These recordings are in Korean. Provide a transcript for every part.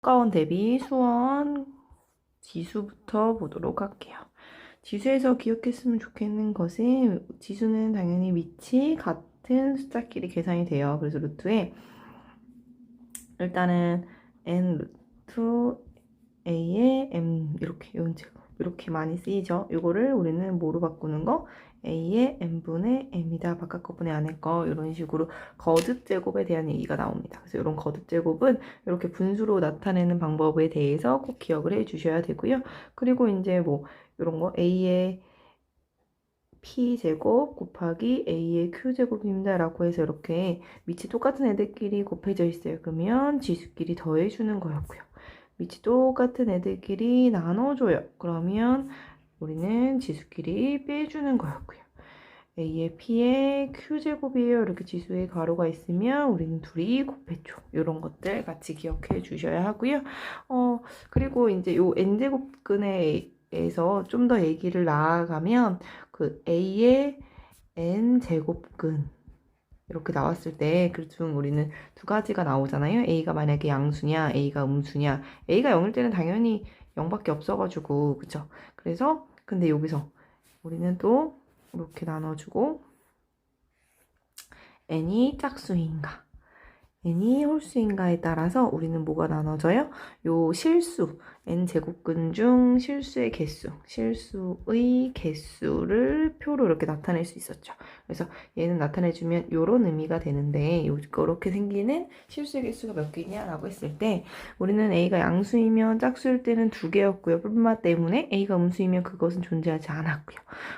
가까운 대비 수원 지수부터 보도록 할게요. 지수에서 기억했으면 좋겠는 것은 지수는 당연히 밑이 같은 숫자끼리 계산이 돼요. 그래서 루트에 일단은 n 루트 a의 m 이렇게 요제곱 이렇게 많이 쓰이죠. 이거를 우리는 뭐로 바꾸는 거? a의 n분의 m이다. 바깥 거분의 안에 거 이런 식으로 거듭 제곱에 대한 얘기가 나옵니다. 그래서 이런 거듭 제곱은 이렇게 분수로 나타내는 방법에 대해서 꼭 기억을 해 주셔야 되고요. 그리고 이제 뭐 이런 거 a의 p제곱 곱하기 a의 q제곱입니다 라고 해서 이렇게 밑이 똑같은 애들끼리 곱해져 있어요. 그러면 지수끼리 더해주는 거였고요. 밑이 똑같은 애들끼리 나눠줘요. 그러면 우리는 지수끼리 빼주는 거였고요. a의 p의 q제곱이에요. 이렇게 지수의 가로가 있으면 우리는 둘이 곱해줘. 이런 것들 같이 기억해 주셔야 하고요. 그리고 이제 요 n제곱근에서 좀 더 얘기를 나아가면 그 a의 n제곱근 이렇게 나왔을 때 그 중 우리는 두 가지가 나오잖아요. a가 만약에 양수냐 a가 음수냐. a가 0일 때는 당연히 0밖에 없어가지고 그쵸? 그래서 근데 여기서 우리는 또 이렇게 나눠주고 n이 짝수인가 n이 홀수인가에 따라서 우리는 뭐가 나눠져요? 요 실수, n제곱근 중 실수의 개수를 표로 이렇게 나타낼 수 있었죠. 그래서 얘는 나타내주면 요런 의미가 되는데 요렇게 생기는 실수의 개수가 몇 개냐라고 했을 때 우리는 a가 양수이면 짝수일 때는 2개였고요. 뿔마 때문에 a가 음수이면 그것은 존재하지 않았고요.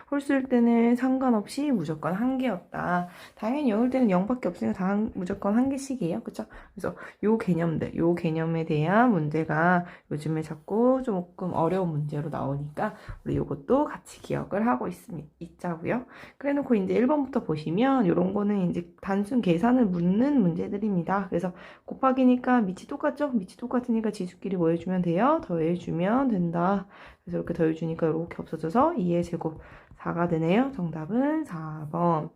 홀수일 때는 상관없이 무조건 1개였다. 당연히 0일 때는 0밖에 없으니까 무조건 1개씩이에요. 그쵸? 그래서 요 개념에 대한 문제가 요즘에 자꾸 조금 어려운 문제로 나오니까 우리 요것도 같이 기억을 하고 있자고요. 그래 놓고 이제 1번부터 보시면 요런 거는 이제 단순 계산을 묻는 문제들입니다. 그래서 곱하기니까 밑이 똑같죠? 밑이 똑같으니까 지수끼리 뭐 해주면 돼요? 더해주면 된다. 그래서 이렇게 더해주니까 이렇게 없어져서 2의 제곱 4가 되네요. 정답은 4번.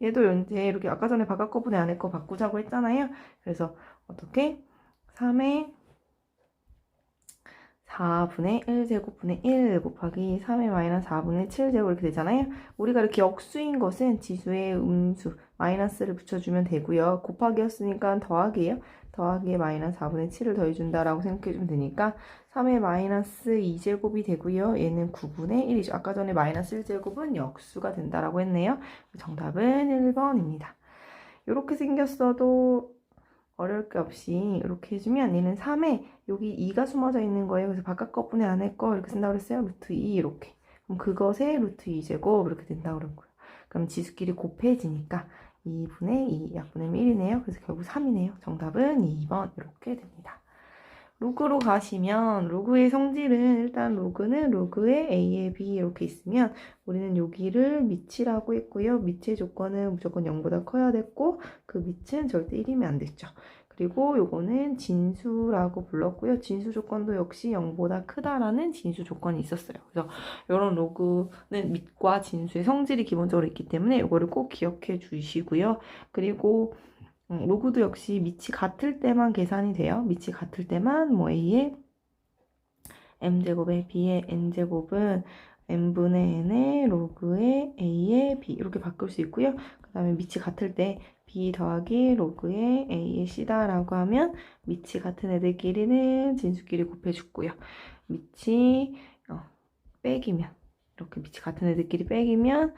얘도 이제 이렇게 아까 전에 바깥 거분의 안에 거 바꾸자고 했잖아요. 그래서 어떻게? 3의 4분의 1제곱분의 1 곱하기 3의 마이너스 4분의 7제곱 이렇게 되잖아요. 우리가 이렇게 역수인 것은 지수의 음수 마이너스를 붙여주면 되고요. 곱하기였으니까 더하기예요. 더하기에 마이너스 4분의 7을 더해준다라고 생각해주면 되니까 3의 마이너스 2제곱이 되고요. 얘는 9분의 1이죠. 아까 전에 마이너스 1제곱은 역수가 된다라고 했네요. 정답은 1번입니다. 이렇게 생겼어도 어려울 게 없이 이렇게 해주면 얘는 3에 여기 2가 숨어져 있는 거예요. 그래서 바깥 것분의 안에 거 이렇게 쓴다고 그랬어요. 루트 2 이렇게. 그럼 그것의 루트 2제곱 이렇게 된다고 그랬고요. 그럼 지수끼리 곱해지니까 2분의 2 약분의 1이네요. 그래서 결국 3이네요. 정답은 2번 이렇게 됩니다. 로그로 가시면 로그의 성질은 일단 로그는 로그의 a에 b 이렇게 있으면 우리는 여기를 밑이라고 했고요. 밑의 조건은 무조건 0보다 커야 됐고 그 밑은 절대 1이면 안 됐죠. 그리고 요거는 진수라고 불렀고요. 진수 조건도 역시 0보다 크다라는 진수 조건이 있었어요. 그래서 이런 로그는 밑과 진수의 성질이 기본적으로 있기 때문에 이거를 꼭 기억해 주시고요. 그리고 로그도 역시 밑이 같을 때만 계산이 돼요. 밑이 같을 때만 뭐 a의 m제곱에 b의 n제곱은 n분의 n의 로그의 a의 b 이렇게 바꿀 수 있고요. 그 다음에 밑이 같을 때 b 더하기 로그의 a의 c다라고 하면 밑이 같은 애들끼리는 진수끼리 곱해주고요. 밑이 빼기면 이렇게 밑이 같은 애들끼리 빼기면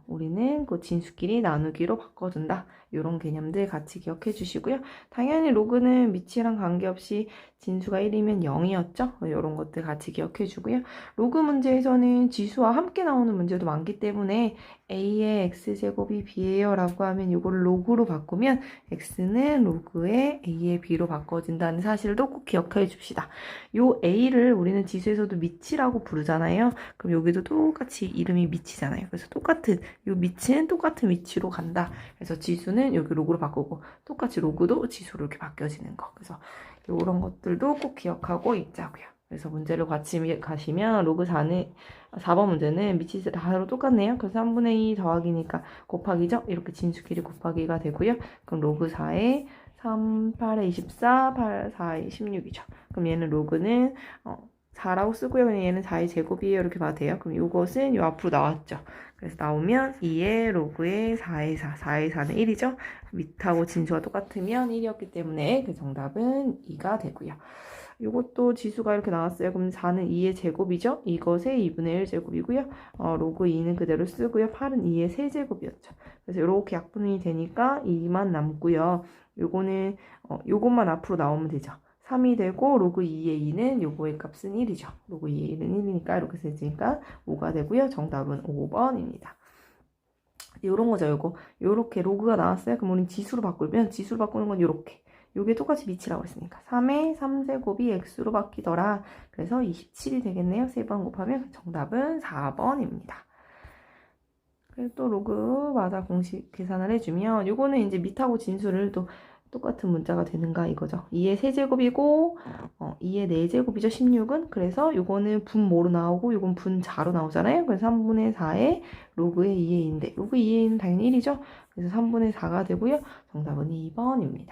우리는 그 진수끼리 나누기로 바꿔준다. 이런 개념들 같이 기억해 주시고요. 당연히 로그는 밑이랑 관계없이 진수가 1이면 0이었죠. 이런 것들 같이 기억해 주고요. 로그 문제에서는 지수와 함께 나오는 문제도 많기 때문에 a의 x제곱이 b예요 라고 하면 이거를 로그로 바꾸면 x는 로그의 a의 b로 바꿔진다는 사실도 꼭 기억해 줍시다. 요 a를 우리는 지수에서도 밑이라고 부르잖아요. 그럼 여기도 똑같이 이름이 밑이잖아요. 그래서 똑같은 요 밑은 똑같은 위치로 간다. 그래서 지수는 여기 로그로 바꾸고 똑같이 로그도 지수로 이렇게 바뀌어지는 거. 그래서 이런 것들도 꼭 기억하고 있자고요. 그래서 문제를 같이 가시면 로그 4번 문제는 밑이 다로 똑같네요. 그래서 3분의 2 더하기니까 곱하기죠. 이렇게 진수끼리 곱하기가 되고요. 그럼 로그 4의 3, 8에 24, 8, 4에 16이죠. 그럼 얘는 로그는 4라고 쓰고요. 그냥 얘는 4의 제곱이에요. 이렇게 봐도 돼요. 그럼 이것은 요 앞으로 나왔죠. 그래서 나오면 2의 로그의 4의 4, 4의 4는 1이죠. 밑하고 진수가 똑같으면 1이었기 때문에 그 정답은 2가 되고요. 이것도 지수가 이렇게 나왔어요. 그럼 4는 2의 제곱이죠. 이것의 2분의 1 제곱이고요. 로그 2는 그대로 쓰고요. 8은 2의 세제곱이었죠. 그래서 이렇게 약분이 되니까 2만 남고요. 요거는 요것만 앞으로 나오면 되죠. 3이 되고 로그 2의 2는 요거의 값은 1이죠. 로그 2의 1은 1이니까 이렇게 쓰니까 5가 되고요. 정답은 5번입니다. 요런 거죠. 요렇게 로그가 나왔어요. 그럼 우리 지수로 바꾸면 지수로 바꾸는 건 요렇게. 요게 똑같이 밑이라고 했으니까 3의 3제곱이 x로 바뀌더라. 그래서 27이 되겠네요. 3번 곱하면 정답은 4번입니다. 그래서 또 로그 맞아 공식 계산을 해주면 요거는 이제 밑하고 진수를 또 똑같은 문자가 되는가 이거죠. 2의 세제곱이고 2의 4제곱이죠. 16은. 그래서 요거는 분모로 나오고 요건 분자로 나오잖아요. 그래서 3분의 4의 로그의 2의 2인데 로그 2의 2는 당연히 1이죠. 그래서 3분의 4가 되고요. 정답은 2번입니다.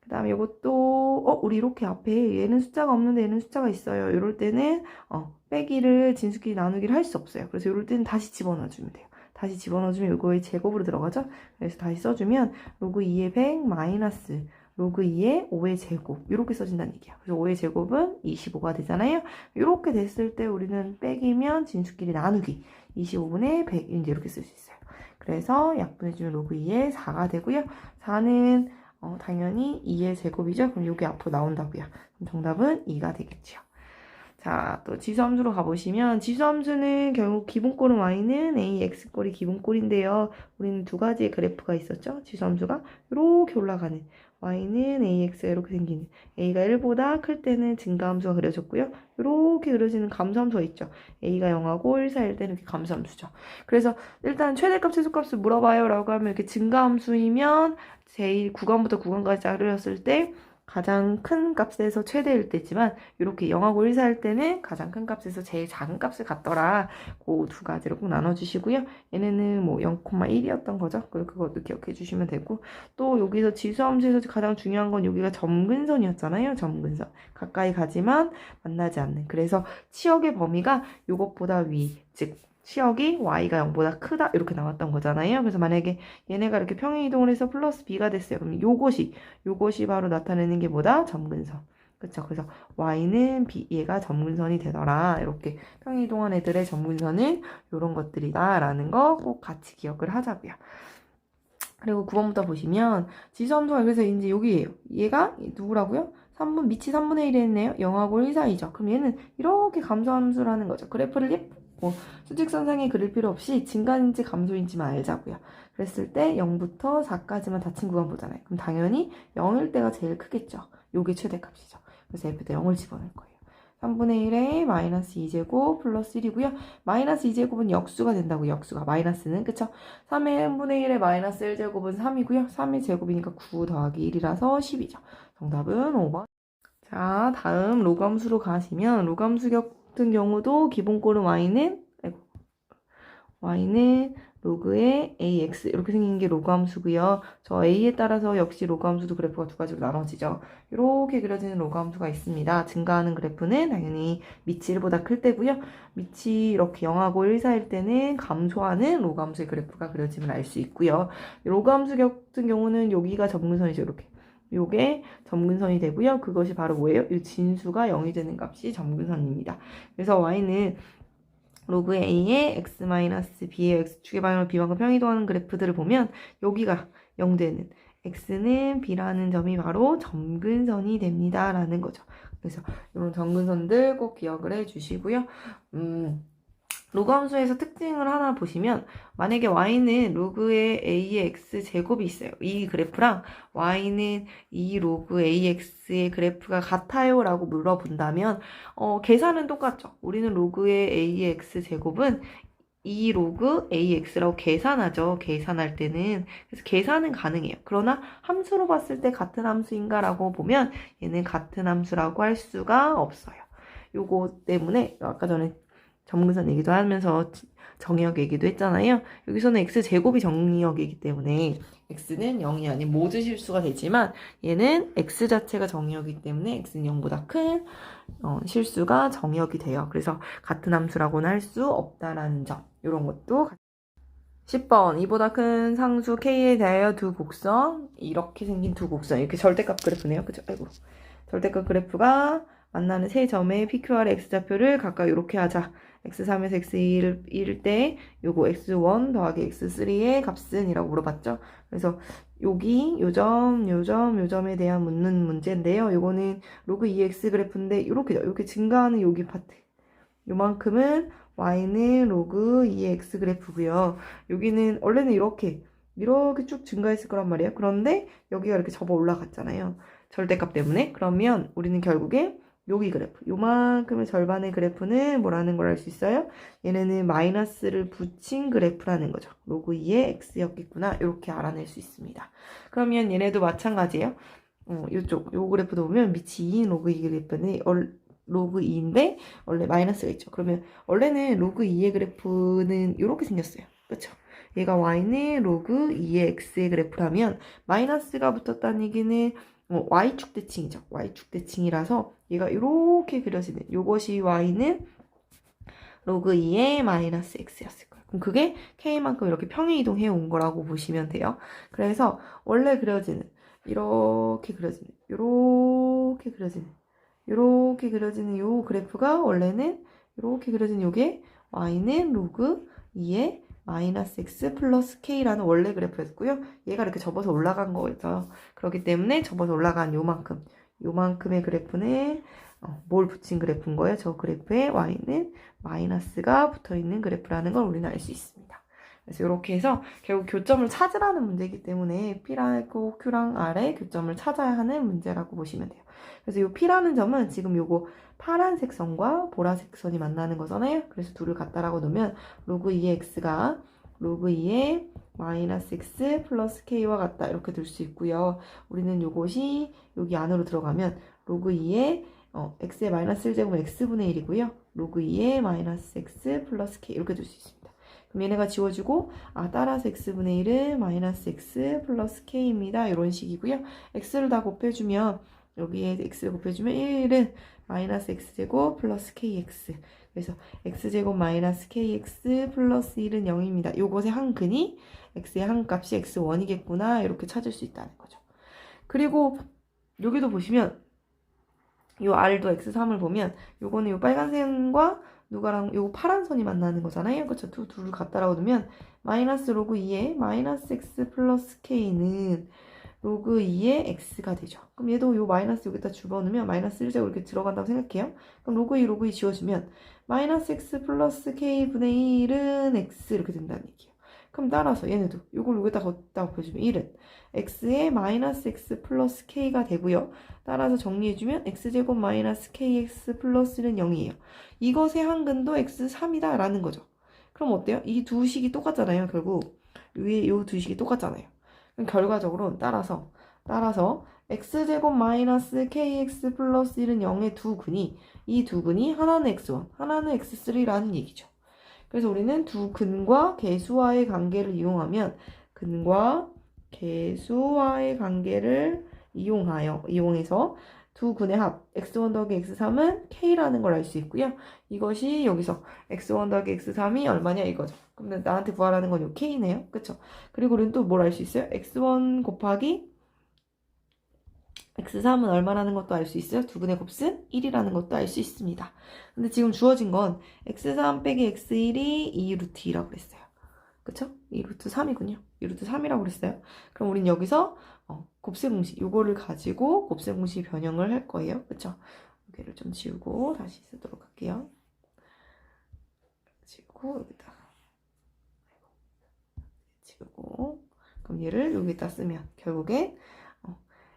그 다음에 이것도 우리 이렇게 앞에 얘는 숫자가 없는데 얘는 숫자가 있어요. 이럴 때는 빼기를 진수끼리 나누기를 할 수 없어요. 그래서 이럴 때는 다시 집어넣어주면 돼요. 다시 집어넣어주면 이거의 제곱으로 들어가죠. 그래서 다시 써주면 로그 2의 100 마이너스 로그 2의 5의 제곱 이렇게 써진다는 얘기야. 그래서 5의 제곱은 25가 되잖아요. 이렇게 됐을 때 우리는 빼기면 진수끼리 나누기 25분의 100 이제 이렇게 쓸 수 있어요. 그래서 약분해주면 로그 2의 4가 되고요. 4는 당연히 2의 제곱이죠. 그럼 여기 앞으로 나온다고요. 그럼 정답은 2가 되겠죠. 자, 또 지수함수로 가보시면 지수함수는 결국 기본꼴은 y는 ax꼴이 기본꼴인데요. 우리는 두 가지의 그래프가 있었죠. 지수함수가 이렇게 올라가는 y는 ax가 이렇게 생기는 a가 1보다 클 때는 증가함수가 그려졌고요. 이렇게 그려지는 감소함수가 있죠. a가 0하고 1 사이일 때는 이렇게 감소함수죠. 그래서 일단 최대값 최소값을 물어봐요 라고 하면 이렇게 증가함수이면 제일 구간부터 구간까지 자르렸을 때 가장 큰 값에서 최대일 때지만 이렇게 0하고 1 사이일 때는 가장 큰 값에서 제일 작은 값을 갖더라. 그 두 가지로 꼭 나눠주시고요. 얘네는 뭐 0,1이었던 거죠. 그것도 기억해 주시면 되고 또 여기서 지수함수에서 가장 중요한 건 여기가 점근선이었잖아요. 점근선. 가까이 가지만 만나지 않는. 그래서 치역의 범위가 이것보다 위, 즉 치역이 y가 0보다 크다 이렇게 나왔던 거잖아요. 그래서 만약에 얘네가 이렇게 평행이동을 해서 플러스 b가 됐어요. 그럼 요것이 바로 나타내는 게 뭐다? 점근선. 그쵸? 그래서 y는 b, 얘가 점근선이 되더라. 이렇게 평행이동한 애들의 점근선은 이런 것들이다 라는 거 꼭 같이 기억을 하자고요. 그리고 9번부터 보시면 지수함수가 그래서 이제 여기에요. 얘가 누구라고요? 밑이 3분의 1이 했네요. 0하고 1 사이죠. 그럼 얘는 이렇게 감소함수라는 거죠. 그래프를 수직선상에 그릴 필요 없이 증가인지 감소인지만 알자고요. 그랬을 때 0부터 4까지만 닫힌 구간 보잖아요. 그럼 당연히 0일 때가 제일 크겠죠. 요게 최대값이죠. 그래서 F에다 0을 집어넣을 거예요. 3분의 1에 마이너스 2제곱 플러스 1이고요. 마이너스 2제곱은 역수가 된다고 역수가. 마이너스는 그쵸? 3분의 1에 마이너스 1제곱은 3이고요. 3의 제곱이니까 9 더하기 1이라서 10이죠. 정답은 5번. 자, 다음 로그함수로 가시면 로그함수 같은 경우도 기본꼴은 y는 로그의 ax 이렇게 생긴 게 로그함수고요. 저 a에 따라서 역시 로그함수도 그래프가 두 가지로 나눠지죠. 이렇게 그려지는 로그함수가 있습니다. 증가하는 그래프는 당연히 밑이 1보다 클 때고요. 밑이 이렇게 0하고 1 사이일 때는 감소하는 로그함수의 그래프가 그려지면 알 수 있고요. 로그함수 같은 경우는 여기가 점근선이죠. 이렇게. 요게 점근선이 되고요. 그것이 바로 뭐예요? 이 진수가 0이 되는 값이 점근선입니다. 그래서 y는 로그 a의 x-b의 x축의 방향으로 b만큼 평이동하는 그래프들을 보면 여기가 0 되는 x는 b라는 점이 바로 점근선이 됩니다. 라는 거죠. 그래서 이런 점근선들 꼭 기억을 해주시고요. 로그함수에서 특징을 하나 보시면 만약에 y는 로그의 a의 x 제곱이 있어요. 이 그래프랑 y는 이 로그 ax의 그래프가 같아요 라고 물어본다면 계산은 똑같죠. 우리는 로그의 a의 x 제곱은 이 로그 ax라고 계산하죠. 계산할 때는. 그래서 계산은 가능해요. 그러나 함수로 봤을 때 같은 함수인가 라고 보면 얘는 같은 함수라고 할 수가 없어요. 요거 때문에 아까 전에 점근선 얘기도 하면서 정의역 얘기도 했잖아요. 여기서는 x제곱이 정의역이기 때문에 x는 0이 아닌 모두 실수가 되지만 얘는 x 자체가 정의이기 때문에 x는 0보다 큰 실수가 정의역이 돼요. 그래서 같은 함수라고는 할 수 없다라는 점. 이런 것도 10번 이보다 큰 상수 k에 대하여 두 곡선 이렇게 생긴 두 곡선 이렇게 절대값 그래프네요. 그죠? 아이고. 절대값 그래프가 만나는 세 점의 PQR의 x좌표를 각각 이렇게 하자. x3에서 x2일 때 요거 x1 더하기 x3의 값은 이라고 물어봤죠. 그래서 여기 요점에 대한 묻는 문제인데요. 요거는 로그 2x 그래프인데 이렇게 증가하는 여기 파트 요만큼은 y는 로그 2x 그래프고요. 여기는 원래는 이렇게 쭉 증가했을 거란 말이에요. 그런데 여기가 이렇게 접어 올라갔잖아요. 절대값 때문에. 그러면 우리는 결국에 여기 그래프, 요만큼의 절반의 그래프는 뭐라는 걸 알 수 있어요? 얘네는 마이너스를 붙인 그래프라는 거죠. 로그 2의 x였겠구나. 이렇게 알아낼 수 있습니다. 그러면 얘네도 마찬가지예요. 요 그래프도 보면 밑이 2인 로그 2 그래프는 로그 2인데 원래 마이너스가 있죠. 그러면 원래는 로그 2의 그래프는 이렇게 생겼어요. 그렇죠? 얘가 y는 로그 2의 x의 그래프라면 마이너스가 붙었다는 얘기는 y축 대칭이죠. y축 대칭이라서 얘가 이렇게 그려지는 요것이 y는 로그 2의 마이너스 x였을 거예요. 그럼 그게 k만큼 이렇게 평행 이동해 온 거라고 보시면 돼요. 그래서 원래 그려지는 이렇게 그려지는 요 그래프가 원래는 이렇게 그려진 요게 y는 로그 2의 마이너스 x 플러스 k라는 원래 그래프였고요. 얘가 이렇게 접어서 올라간 거죠. 그렇기 때문에 접어서 올라간 요만큼의 그래프는 뭘 붙인 그래프인 거예요? 저 그래프에 y는 마이너스가 붙어있는 그래프라는 걸 우리는 알 수 있습니다. 그래서 이렇게 해서 결국 교점을 찾으라는 문제이기 때문에 P랑 Q랑 R의 교점을 찾아야 하는 문제라고 보시면 돼요. 그래서 이 P라는 점은 지금 요거 파란색 선과 보라색 선이 만나는 거잖아요. 그래서 둘을 갖다라고 놓으면 로그 2의 x가 로그 2의 마이너스 x 플러스 k와 같다. 이렇게 될 수 있고요. 우리는 요것이 여기 안으로 들어가면 로그 2의 x의 마이너스 1제곱은 x분의 1이고요. 로그 2의 마이너스 x 플러스 k 이렇게 될 수 있습니다. 그럼 얘네가 지워지고 따라서 x분의 1은 마이너스 x 플러스 k입니다. 이런 식이고요. x를 다 곱해주면 여기에 x를 곱해주면 1은 마이너스 x제곱 플러스 kx 그래서 x제곱 마이너스 kx 플러스 1은 0입니다. 요것의 한 근이 x의 한 값이 x1이겠구나 이렇게 찾을 수 있다는 거죠. 그리고 여기도 보시면 요 r도 x3을 보면 요거는 요 빨간線과 누가랑 요 파란 선이 만나는 거잖아요. 그쵸? 둘을 갖다라고 두면 마이너스 로그 2의 마이너스 x 플러스 k는 로그 2의 x가 되죠. 그럼 얘도 요 마이너스 여기다 집어넣으면 마이너스 1제곱 이렇게 들어간다고 생각해요. 그럼 로그 2 지워주면 마이너스 x 플러스 k분의 1은 x 이렇게 된다는 얘기예요. 그럼 따라서 얘네도 요걸 여기다 걷다 곱해주면 1은 x의 마이너스 x 플러스 k가 되고요. 따라서 정리해주면 x제곱 마이너스 kx 플러스 1은 0이에요. 이것의 한근도 x3이다 라는 거죠. 그럼 어때요? 이 두 식이 똑같잖아요. 결국 위에 요 두 식이 똑같잖아요. 그럼 결과적으로 따라서 x제곱 마이너스 kx 플러스 1은 0의 이 두 근이 하나는 x1, 하나는 x3라는 얘기죠. 그래서 우리는 두 근과 개수와의 관계를 이용하면 근과 개수와의 관계를 이용해서 두 근의 합 x1 더하기 x3은 k라는 걸 알 수 있고요. 이것이 여기서 x1 더하기 x3이 얼마냐 이거죠. 그럼 나한테 구하라는 건 요 k네요. 그쵸? 그리고 우리는 또 뭘 알 수 있어요? x1 곱하기 x3은 얼마라는 것도 알 수 있어요. 두 근의 곱은 1이라는 것도 알 수 있습니다. 근데 지금 주어진 건 x3 빼기 x1이 2루트 2라고 그랬어요. 그쵸? 2루트 3이군요. 2루트 3이라고 그랬어요. 그럼 우린 여기서 곱셈 공식 요거를 가지고 곱셈 공식 변형을 할 거예요. 그쵸? 여기를 좀 지우고 다시 쓰도록 할게요. 지우고 여기다 지우고 그럼 얘를 여기다 쓰면 결국에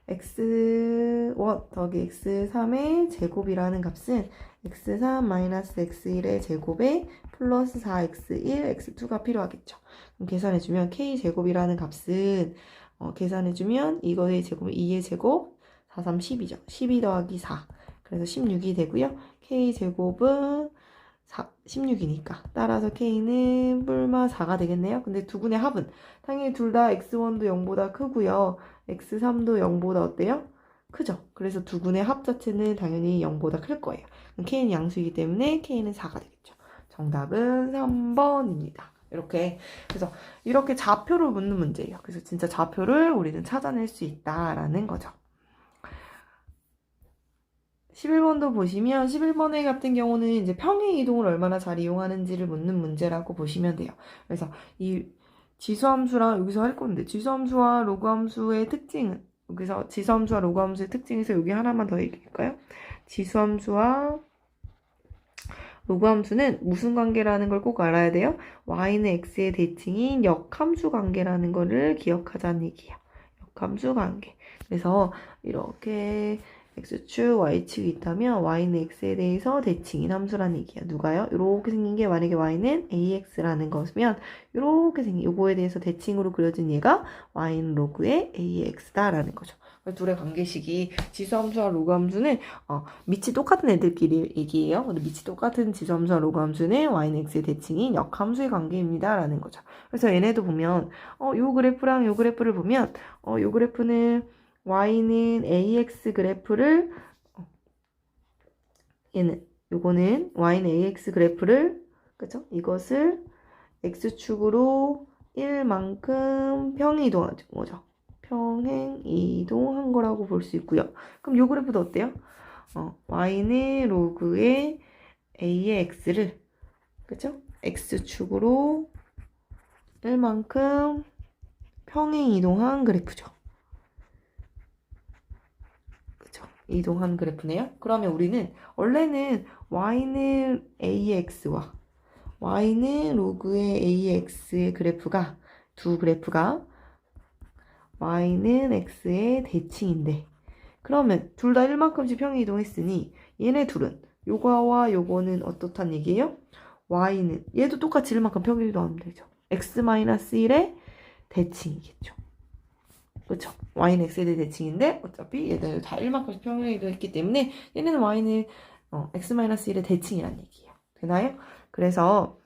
x1 더하기 x3의 제곱이라는 값은 x3 마이너스 x1의 제곱에 플러스 4x1, x2가 필요하겠죠. 그럼 계산해주면 k제곱이라는 값은 계산해주면 이거의 제곱은 2의 제곱 4, 3, 10이죠. 12 더하기 4 그래서 16이 되고요. k제곱은 16이니까. 따라서 K는 뿔마 4가 되겠네요. 근데 두 군의 합은 당연히 둘 다 X1도 0보다 크고요. X3도 0보다 어때요? 크죠? 그래서 두 군의 합 자체는 당연히 0보다 클 거예요. K는 양수이기 때문에 K는 4가 되겠죠. 정답은 3번입니다. 이렇게. 그래서 이렇게 좌표를 묻는 문제예요. 그래서 진짜 좌표를 우리는 찾아낼 수 있다라는 거죠. 11번도 보시면 11번에 같은 경우는 이제 평행 이동을 얼마나 잘 이용하는지를 묻는 문제라고 보시면 돼요. 그래서 이 지수함수랑 여기서 할 건데 지수함수와 로그함수의 특징은 여기서 지수함수와 로그함수의 특징에서 여기 하나만 더 얘기할까요? 지수함수와 로그함수는 무슨 관계라는 걸 꼭 알아야 돼요. y는 x의 대칭인 역함수 관계라는 거를 기억하자는 얘기예요. 역함수 관계. 그래서 이렇게 x축, y축이 있다면 y는 x에 대해서 대칭인 함수라는 얘기야. 누가요? 이렇게 생긴 게 만약에 y는 ax라는 것이면 이렇게 생긴 요거에 대해서 대칭으로 그려진 얘가 y는 로그의 ax다라는 거죠. 둘의 관계식이 지수함수와 로그함수는 밑이 똑같은 애들끼리 얘기해요. 근데 밑이 똑같은 지수함수와 로그함수는 y는 x의 대칭인 역함수의 관계입니다. 라는 거죠. 그래서 얘네도 보면 요 그래프랑 요 그래프를 보면 요 그래프는 y는 ax 그래프를 요거는 y는 ax 그래프를 그죠? 이것을 x축으로 1만큼 평행 이동한 거죠. 평행 이동한 거라고 볼 수 있고요. 그럼 요 그래프도 어때요? y는 로그의 a의 x를 그죠? x축으로 1만큼 평행 이동한 그래프죠. 이동한 그래프네요. 그러면 우리는 원래는 y는 ax와 y는 로그의 ax의 그래프가 두 그래프가 y는 x의 대칭인데 그러면 둘 다 1만큼씩 평행 이동했으니 얘네 둘은 요거와 요거는 어떻단 얘기예요? y는 얘도 똑같이 1만큼 평행 이동하면 되죠. x-1의 대칭이겠죠. 그렇죠. y는 x에 대해 대칭인데 어차피 얘들 다 1만큼씩 평행 이동했기 때문에 얘네는 y는 x-1의 대칭이란 얘기예요. 되나요? 그래서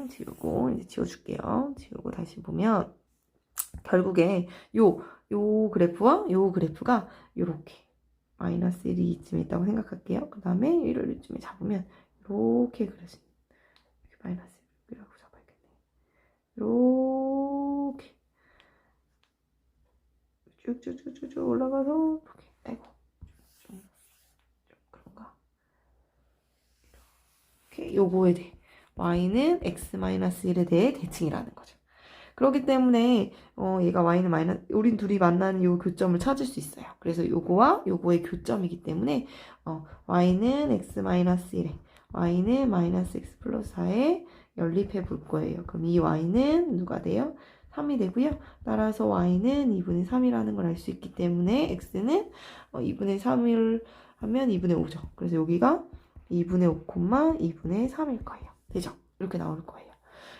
지우고 이제 지워줄게요. 지우고 다시 보면 결국에 요 그래프와 요 그래프가 요렇게 마이너스 1이 이쯤에 있다고 생각할게요. 그 다음에 1을 이쯤에 잡으면 이렇게 그려진 이렇게 마이너스 1이라고 잡아야겠네. 이렇게 쭉쭉쭉쭉 올라가서 이렇게 아이고 좀 그런가 이렇게 요거에 대해 y는 x-1에 대해 대칭이라는 거죠. 그렇기 때문에 얘가 y는 마이너스 우린 둘이 만나는 요 교점을 찾을 수 있어요. 그래서 요거와 요거의 교점이기 때문에 y는 x-1에 y는 마이너스 x 플러스 4에 연립해 볼 거예요. 그럼 이 y는 누가 돼요? 3이 되고요. 따라서 y는 2분의 3이라는 걸 알 수 있기 때문에 x는 2분의 3을 하면 2분의 5죠. 그래서 여기가 2분의 5, 2분의 3일 거예요. 되죠? 이렇게 나올 거예요.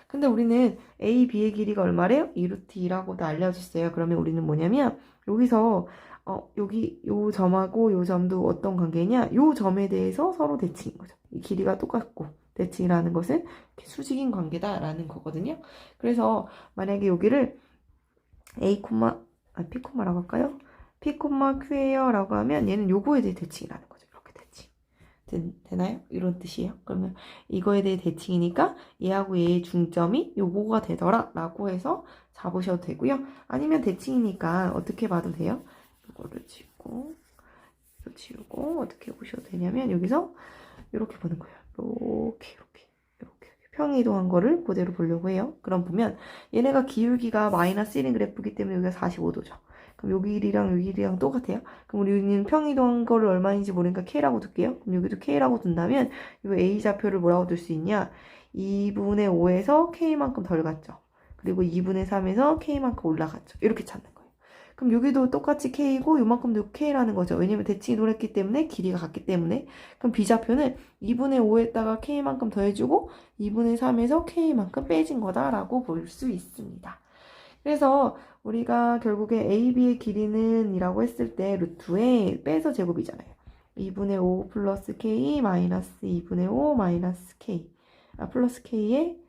근데 우리는 A, B의 길이가 얼마래요? 2루트 2라고도 알려줬어요. 그러면 우리는 뭐냐면 여기서 여기 요 점하고 요 점도 어떤 관계냐? 요 점에 대해서 서로 대칭인 거죠. 이 길이가 똑같고 대칭이라는 것은 이렇게 수직인 관계다라는 거거든요. 그래서 만약에 여기를 A, P, 라고 할까요? P, Q예요 라고 하면 얘는 요거에 대해 대칭이라는 거죠. 이렇게 대칭. 되나요? 이런 뜻이에요. 그러면 이거에 대해 대칭이니까 얘하고 얘의 중점이 요거가 되더라 라고 해서 잡으셔도 되고요. 아니면 대칭이니까 어떻게 봐도 돼요? 이거를 지우고 이거 지우고 어떻게 보셔도 되냐면 여기서 이렇게 보는 거예요. 이렇게 평행 이동한 거를 그대로 보려고 해요. 그럼 보면 얘네가 기울기가 마이너스 1인 그래프이기 때문에 여기가 45도죠. 그럼 여기 길이랑 여기 길이랑 똑같아요. 그럼 우리는 평행 이동한 거를 얼마인지 모르니까 K라고 둘게요. 그럼 여기도 K라고 둔다면 이 A 좌표를 뭐라고 둘 수 있냐? 2분의 5에서 K만큼 덜 갔죠. 그리고 2분의 3에서 K만큼 올라갔죠. 이렇게 찾는 거예요. 그럼 여기도 똑같이 K고 요만큼도 K라는 거죠. 왜냐면 대칭이 돌았기 때문에 길이가 같기 때문에. 그럼 B좌표는 2분의 5에다가 K만큼 더해주고 2분의 3에서 K만큼 빼진 거다라고 볼 수 있습니다. 그래서 우리가 결국에 AB의 길이는 이라고 했을 때 루트에 빼서 제곱이잖아요. 2분의 5 플러스 k 마이너스 2분의 5 마이너스 k 플러스 k의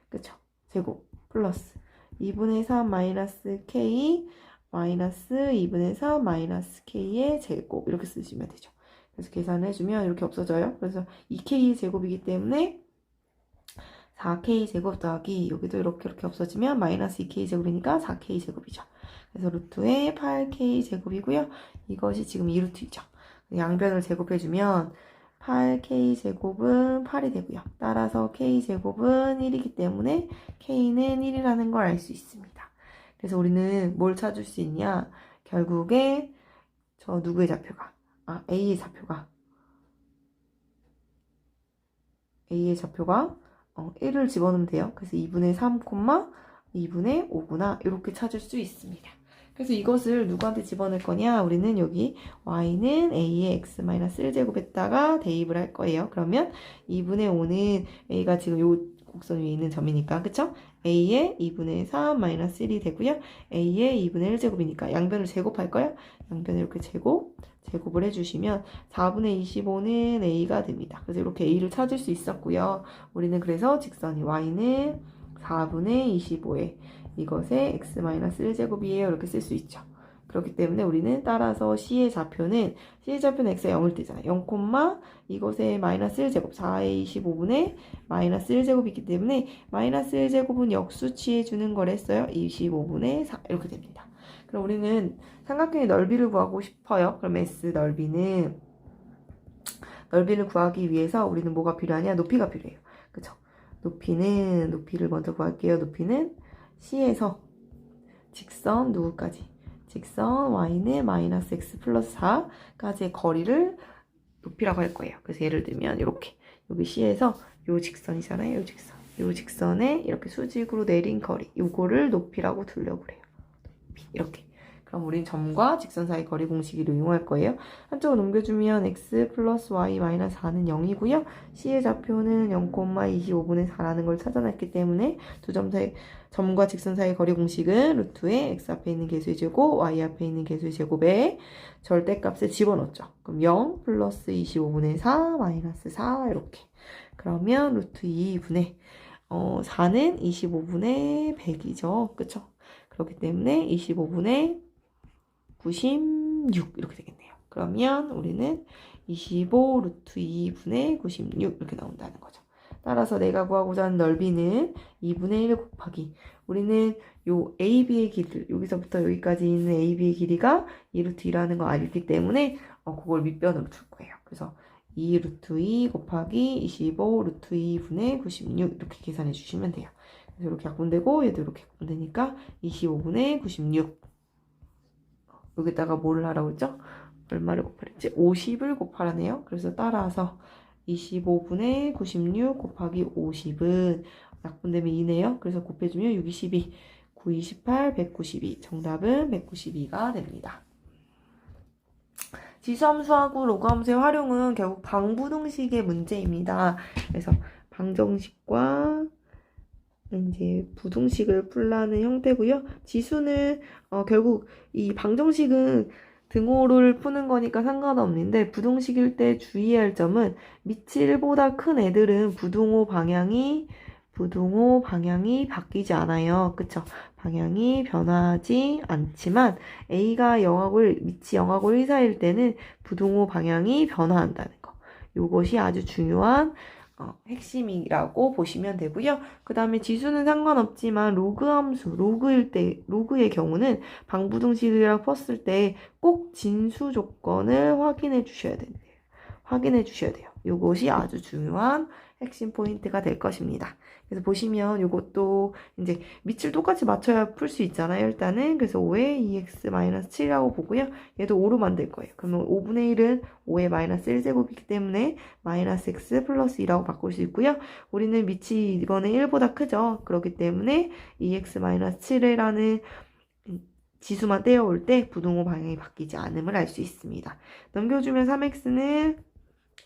그쵸 제곱 플러스 2분의 3 마이너스 k 마이너스 2분의 3 마이너스 k의 제곱 이렇게 쓰시면 되죠. 그래서 계산을 해주면 이렇게 없어져요. 그래서 2k 제곱이기 때문에 4k 제곱 더하기 여기도 이렇게 없어지면 마이너스 2k 제곱이니까 4k 제곱이죠. 그래서 루트의 8k 제곱이고요. 이것이 지금 2루트이죠. 양변을 제곱해주면 8k 제곱은 8이 되고요. 따라서 k 제곱은 1이기 때문에 k는 1이라는 걸 알 수 있습니다. 그래서 우리는 뭘 찾을 수 있냐? 결국에 저 누구의 좌표가? A의 좌표가 1을 집어넣으면 돼요. 그래서 2분의 3, 2분의 5구나 이렇게 찾을 수 있습니다. 그래서 이것을 누구한테 집어넣을 거냐? 우리는 여기 y는 a의 x-1 제곱에다가 대입을 할 거예요. 그러면 2분의 5는 a가 지금 요 곡선 위에 있는 점이니까 그쵸? a의 2분의 3 마이너스 1이 되고요. a의 2분의 1 제곱이니까 양변을 제곱할 거예요. 양변을 이렇게 제곱을 해주시면 4분의 25는 a가 됩니다. 그래서 이렇게 a를 찾을 수 있었고요. 우리는 그래서 직선이 y는 4분의 25에 이것의 x-1제곱이에요. 이렇게 쓸 수 있죠. 그렇기 때문에 우리는 따라서 C의 좌표는 x가 0을 떼잖아요. 0, 이것의 마이너스 1제곱 4의 25분의 마이너스 1제곱이기 때문에 마이너스 1제곱은 역수치해 주는 걸 했어요. 25분의 4 이렇게 됩니다. 그럼 우리는 삼각형의 넓이를 구하고 싶어요. 그럼 S 넓이를 구하기 위해서 우리는 뭐가 필요하냐? 높이가 필요해요. 그쵸? 높이를 먼저 구할게요. 높이는 C에서 직선 누구까지? 직선 y는 마이너스 x 플러스 4까지의 거리를 높이라고 할 거예요. 그래서 예를 들면 이렇게 여기 C에서 요 직선이잖아요. 요 직선에 이렇게 수직으로 내린 거리 요거를 높이라고 두려고 그래요. 이렇게. 그럼 우린 점과 직선 사이 거리 공식을 이용할 거예요. 한쪽으로 넘겨주면 x 플러스 y 마이너스 4는 0이고요. C의 좌표는 0,25분의 4라는 걸 찾아냈기 때문에 두 점 사이 점과 직선 사이 거리 공식은 루트의 x 앞에 있는 개수의 제곱, y 앞에 있는 개수의 제곱에 절대값을 집어넣죠. 그럼 0 플러스 25분의 4 마이너스 4 이렇게. 그러면 루트 2분의 4는 25분의 100이죠. 그쵸? 그렇기 때문에 25분의 96 이렇게 되겠네요. 그러면 우리는 25 루트 2분의 96 이렇게 나온다는 거죠. 따라서 내가 구하고자 하는 넓이는 2분의 1 곱하기 우리는 요 AB의 길이를 여기서부터 여기까지 있는 AB의 길이가 2 루트 2라는 거 알기 때문에 그걸 밑변으로 줄 거예요. 그래서 2 루트 2 곱하기 25 루트 2분의 96 이렇게 계산해 주시면 돼요. 그래서 이렇게 약분되고 얘도 이렇게 약분되니까 25분의 96 여기다가 뭐를 하라고 했죠? 얼마를 곱하랬지? 50을 곱하라네요. 그래서 따라서 25분의 96 곱하기 50은 약분되면 2네요. 그래서 곱해주면 6, 22, 9, 28, 192. 정답은 192가 됩니다. 지수함수하고 로그함수의 활용은 결국 방부등식의 문제입니다. 그래서 방정식과 이제 부등식을 풀라는 형태고요. 지수는 결국 이 방정식은 등호를 푸는 거니까 상관없는데 부등식일 때 주의할 점은 밑이 1보다 큰 애들은 부등호 방향이 바뀌지 않아요. 그쵸? 방향이 변하지 않지만 A가 밑이 0하고 1 사이일 때는 부등호 방향이 변화한다는 거. 이것이 아주 중요한 핵심이라고 보시면 되고요. 그 다음에 지수는 상관없지만 로그 함수, 로그의 경우는 방부등식이랑 푸었을 때 꼭 진수 조건을 확인해 주셔야 돼요. 이것이 아주 중요한 핵심 포인트가 될 것입니다. 그래서 보시면 이것도 이제 밑을 똑같이 맞춰야 풀 수 있잖아요. 일단은 그래서 5의 2x-7이라고 보고요. 얘도 5로 만들 거예요. 그러면 5분의 1은 5의 마이너스 1제곱이기 때문에 마이너스 x 플러스 2라고 바꿀 수 있고요. 우리는 밑이 이번에 1보다 크죠. 그렇기 때문에 2x-7이라는 지수만 떼어올 때 부등호 방향이 바뀌지 않음을 알 수 있습니다. 넘겨주면 3x는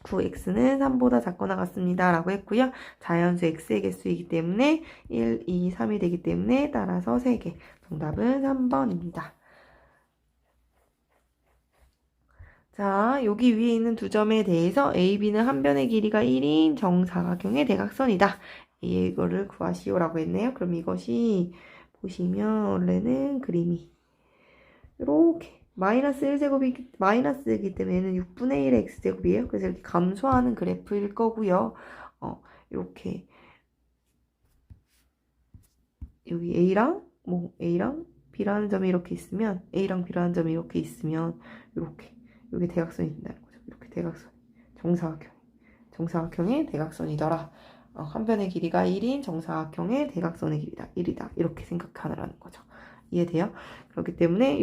9x는 3보다 작거나 같습니다. 라고 했고요. 자연수 x의 개수이기 때문에 1, 2, 3이 되기 때문에 따라서 3개. 정답은 3번입니다. 자, 여기 위에 있는 두 점에 대해서 AB는 한 변의 길이가 1인 정사각형의 대각선이다. 이거를 구하시오라고 했네요. 그럼 이것이 보시면 원래는 그림이 이렇게 마이너스 1제곱이 마이너스이기 때문에 얘는 6분의 1의 x제곱이에요. 그래서 이렇게 감소하는 그래프일 거고요. 이렇게 여기 A랑 B라는 점이 이렇게 있으면 A랑 B라는 점이 이렇게 있으면 이렇게 여기 대각선이 된다는 거죠. 이렇게 대각선 정사각형의 대각선이더라. 한 변의 길이가 1인 정사각형의 대각선의 길이다. 1이다. 이렇게 생각하라는 거죠. 이해돼요? 그렇기 때문에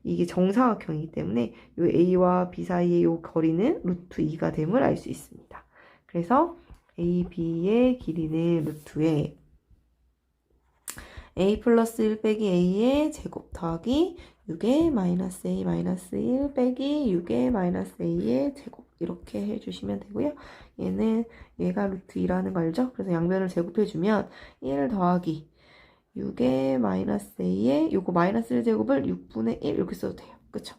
이게 정사각형이기 때문에 요 A와 B 사이의 요 거리는 루트 2가 됨을 알 수 있습니다. 그래서 AB의 길이는 루트에 A 플러스 1 빼기 A의 제곱 더하기 6의 마이너스 A 마이너스 1 빼기 6의 마이너스 A의 제곱 이렇게 해주시면 되고요. 얘가 루트 2라는 거 알죠? 그래서 양변을 제곱해주면 1 더하기 6의 마이너스 A의 요거 마이너스 1제곱을 6분의 1 이렇게 써도 돼요. 그쵸?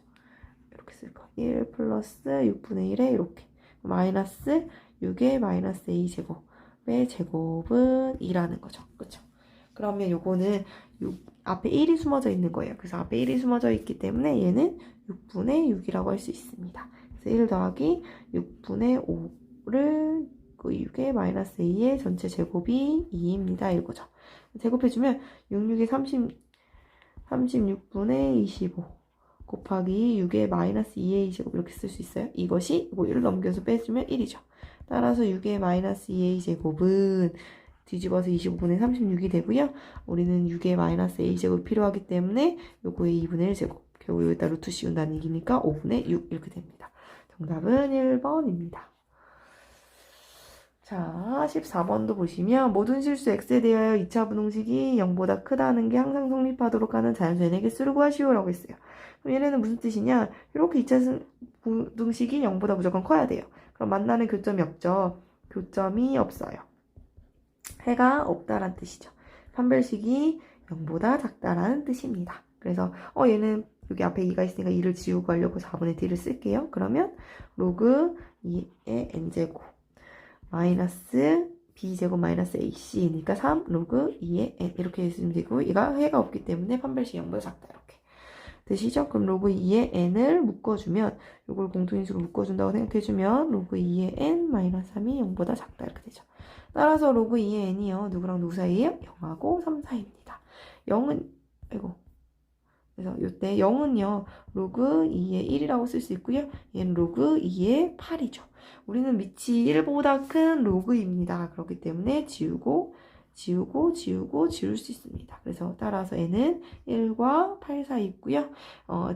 이렇게 쓸 거. 1 플러스 6분의 1에 이렇게 마이너스 6의 마이너스 A 제곱의 제곱은 2라는 거죠. 그쵸? 그러면 요거는 앞에 1이 숨어져 있는 거예요. 그래서 앞에 1이 숨어져 있기 때문에 얘는 6분의 6이라고 할 수 있습니다. 그래서 1 더하기 6분의 5를 그 6의 마이너스 A의 전체 제곱이 2입니다. 이거죠. 제곱해주면 66의 36분의 25 곱하기 6의 마이너스 2의 2제곱 이렇게 쓸 수 있어요. 이것이 1을 넘겨서 빼주면 1이죠. 따라서 6의 마이너스 2의 2제곱은 뒤집어서 25분의 36이 되고요. 우리는 6의 마이너스 a제곱이 필요하기 때문에 요거의 2분의 1제곱. 결국 여기다 루트 씌운다는 얘기니까 5분의 6 이렇게 됩니다. 정답은 1번입니다. 자, 14번도 보시면 모든 실수 x에 대하여 2차 분홍식이 0보다 크다는 게 항상 성립하도록 하는 자연수 n의 개수를 구하시오라고 했어요. 그럼 얘네는 무슨 뜻이냐? 이렇게 2차 분홍식이 0보다 무조건 커야 돼요. 그럼 만나는 교점이 없죠. 교점이 없어요. 해가 없다란 뜻이죠. 판별식이 0보다 작다라는 뜻입니다. 그래서 얘는 여기 앞에 2가 있으니까 2를 지우고 하려고 4분의 d를 쓸게요. 그러면 로그 2의 n제곱 마이너스 b제곱 마이너스 ac니까 3 로그 2의 n 이렇게 했으면 되고 얘가 해가 없기 때문에 판별식이 0보다 작다 이렇게 되시죠? 그럼 로그 2의 n을 묶어주면 이걸 공통인수로 묶어준다고 생각해주면 로그 2의 n 마이너스 3이 0보다 작다 이렇게 되죠. 따라서 로그 2의 n이요. 누구랑 누구 사이에요? 0하고 3 사이입니다. 0은 그래서 이때 0은요. 로그 2의 1이라고 쓸 수 있고요. 얘는 로그 2의 8이죠. 우리는 밑이 1보다 큰 로그입니다. 그렇기 때문에 지울 수 있습니다. 그래서 따라서 n은 1과 8 사이 있고요.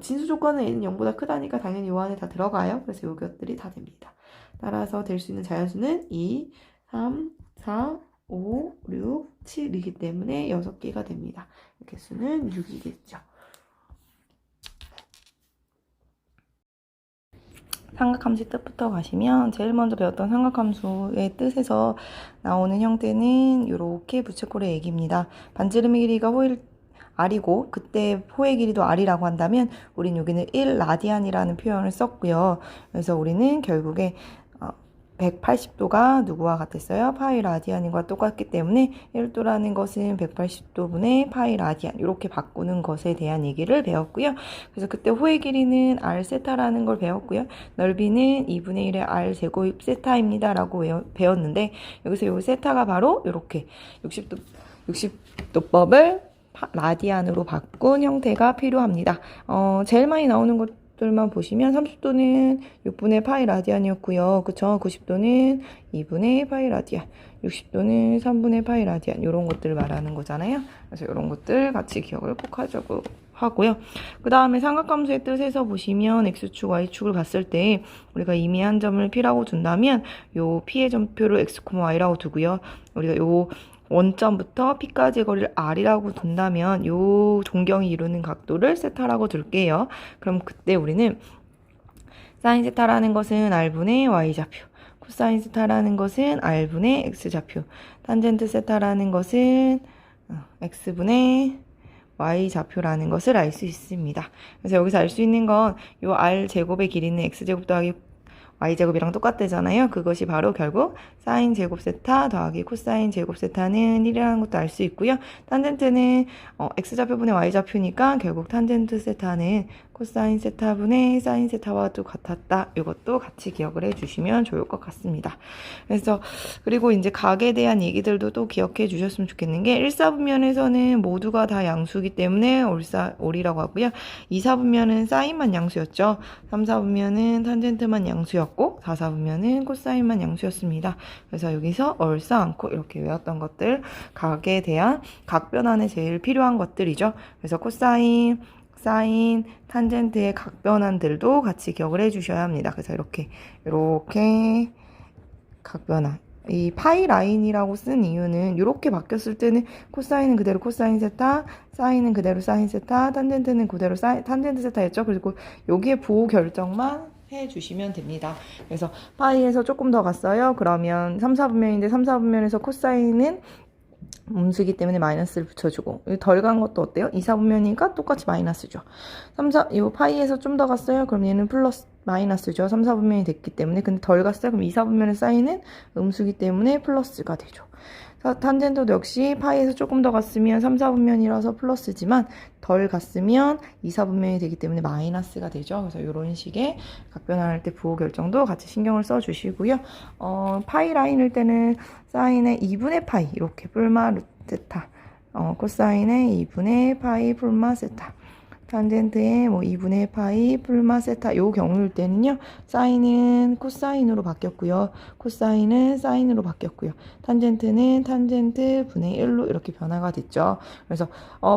진수 조건은 n은 0보다 크다니까 당연히 요 안에 다 들어가요. 그래서 요것들이 다 됩니다. 따라서 될 수 있는 자연수는 2, 3, 4, 5, 6, 7이기 때문에 6개가 됩니다. 개수는 6이겠죠. 삼각함수의 뜻부터 가시면 제일 먼저 배웠던 삼각함수의 뜻에서 나오는 형태는 이렇게 부채꼴의 얘기입니다. 반지름의 길이가 R이고 그때 호의 길이도 R이라고 한다면 우린 여기는 1라디안이라는 표현을 썼고요. 그래서 우리는 결국에 180도가 누구와 같았어요? 파이 라디안과 똑같기 때문에 1도라는 것은 180도분의 파이 라디안 이렇게 바꾸는 것에 대한 얘기를 배웠고요. 그래서 그때 호의 길이는 R 세타라는 걸 배웠고요. 넓이는 2분의 1의 R 제곱 세타입니다 라고 배웠는데 여기서 이 세타가 바로 이렇게 60도법을 라디안으로 바꾼 형태가 필요합니다. 제일 많이 나오는 것들만 보시면 30도는 6분의 파이 라디안이었고요. 그쵸? 90도는 2분의 파이 라디안, 60도는 3분의 파이 라디안 이런 것들 말하는 거잖아요. 그래서 이런 것들 같이 기억을 꼭 하자고 하고요. 그 다음에 삼각함수의 뜻에서 보시면 x축, y축을 봤을 때 우리가 이미 한 점을 p라고 둔다면 요 p의 점표를 x, y라고 두고요. 우리가 요 원점부터 P까지의 거리를 R이라고 둔다면 요 종경이 이루는 각도를 세타라고 둘게요. 그럼 그때 우리는 사인 세타라는 것은 R분의 Y좌표, 코사인 세타라는 것은 R분의 X좌표, 탄젠트 세타라는 것은 X분의 y좌표라는 것을 알 수 있습니다. 그래서 여기서 알 수 있는 건 이 r제곱의 길이는 x제곱 더하기 y제곱이랑 똑같대잖아요. 그것이 바로 결국 사인 제곱 세타 더하기 코사인 제곱 세타는 1이라는 것도 알 수 있고요. 탄젠트는 x좌표분의 y좌표니까 결국 탄젠트 세타는 코사인 세타분의 사인 세타와도 같았다. 이것도 같이 기억을 해주시면 좋을 것 같습니다. 그래서 그리고 이제 각에 대한 얘기들도 또 기억해 주셨으면 좋겠는 게 1사분면에서는 모두가 다 양수이기 때문에 올이라고 하고요. 2사분면은 사인만 양수였죠. 3사분면은 탄젠트만 양수였고 4사분면은 코사인만 양수였습니다. 그래서 여기서 얼싸안고 이렇게 외웠던 것들 각에 대한 각 변환에 제일 필요한 것들이죠. 그래서 코사인 사인, 탄젠트의 각 변환들도 같이 기억을 해주셔야 합니다. 그래서 이렇게 각 변환. 이 파이 라인이라고 쓴 이유는 이렇게 바뀌었을 때는 코사인은 그대로 코사인 세타, 사인은 그대로 사인 세타, 탄젠트는 그대로 탄젠트 세타였죠. 그리고 여기에 부호 결정만 해주시면 됩니다. 그래서 파이에서 조금 더 갔어요. 그러면 3, 4분면인데 3, 4분면에서 코사인은 음수기 때문에 마이너스를 붙여주고 덜 간 것도 어때요? 2, 4분면이니까 똑같이 마이너스죠. 3, 4, 이 파이에서 좀 더 갔어요. 그럼 얘는 플러스 마이너스죠. 3, 4분면이 됐기 때문에. 근데 덜 갔어요. 그럼 2, 4분면의 사인은 음수기 때문에 플러스가 되죠. 탄젠트도 역시 파이에서 조금 더 갔으면 3, 4분면이라서 플러스지만 덜 갔으면 2, 4분면이 되기 때문에 마이너스가 되죠. 그래서 이런 식의 각변환할 때 부호 결정도 같이 신경을 써주시고요. 파이 라인일 때는 사인의 2분의 파이 이렇게 뿔마 루테타 코사인의 2분의 파이 뿔마 세타 탄젠트의 2분의 파이 뿔마 세타 요 경우일 때는요. 사인은 코사인으로 바뀌었고요. 코사인은 사인으로 바뀌었고요. 탄젠트는 탄젠트 분의 1로 이렇게 변화가 됐죠. 그래서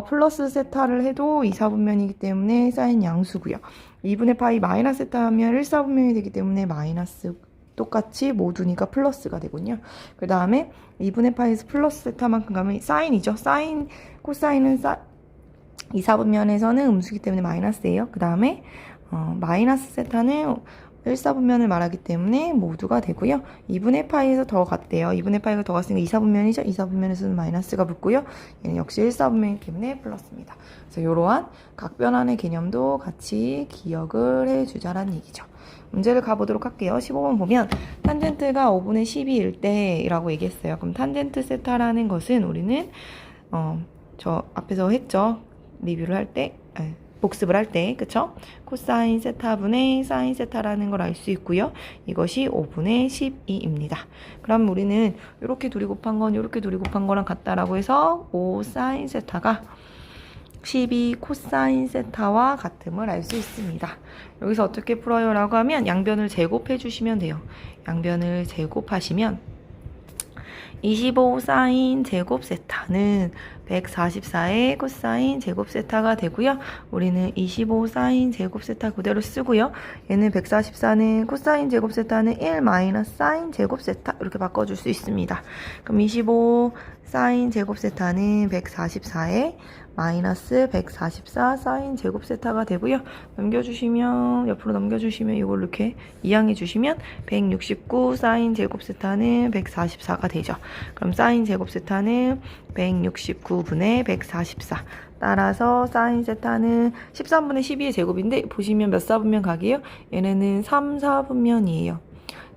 플러스 세타를 해도 2, 4분면이기 때문에 사인 양수고요. 2분의 파이 마이너스 세타 하면 1, 4분면이 되기 때문에 마이너스 똑같이 모두니까 플러스가 되군요. 그 다음에 2분의 파이에서 플러스 세타만큼 가면 사인이죠. 사인, 코사인은 2, 4분면에서는 음수기 때문에 마이너스예요. 그 다음에 마이너스 세타는 1, 4분면을 말하기 때문에 모두가 되고요. 2분의 파이에서 더 갔대요. 2분의 파이가 더 갔으니까 2, 4분면이죠. 2, 4분면에서는 마이너스가 붙고요. 얘는 역시 1, 4분면이기 때문에 플러스입니다. 그래서 이러한 각 변환의 개념도 같이 기억을 해주자라는 얘기죠. 문제를 가보도록 할게요. 15번 보면 탄젠트가 5분의 12일 때라고 얘기했어요. 그럼 탄젠트 세타라는 것은 우리는 저 앞에서 했죠. 리뷰를 할 때, 복습을 할 때, 그쵸? 코사인 세타분의 사인 세타라는 걸 알 수 있고요. 이것이 5분의 12입니다. 그럼 우리는 이렇게 둘이 곱한 건 이렇게 둘이 곱한 거랑 같다라고 해서 5 사인 세타가 12 코사인 세타와 같음을 알 수 있습니다. 여기서 어떻게 풀어요? 라고 하면 양변을 제곱해 주시면 돼요. 양변을 제곱하시면 25 사인 제곱 세타는 144의 코사인 제곱 세타가 되고요. 우리는 25 사인 제곱 세타 그대로 쓰고요. 얘는 144는 코사인 제곱 세타는 1 마이너스 사인 제곱 세타 이렇게 바꿔줄 수 있습니다. 그럼 25 사인 제곱 세타는 144의 마이너스 144 사인 제곱 세타가 되고요. 넘겨주시면 옆으로 넘겨주시면 이걸 이렇게 이항해 주시면 169 사인 제곱 세타는 144가 되죠. 그럼 사인 제곱 세타는 169분의 144 따라서 사인 세타는 13분의 12의 제곱인데 보시면 몇 사분면 각이에요? 얘네는 3, 4분면이에요.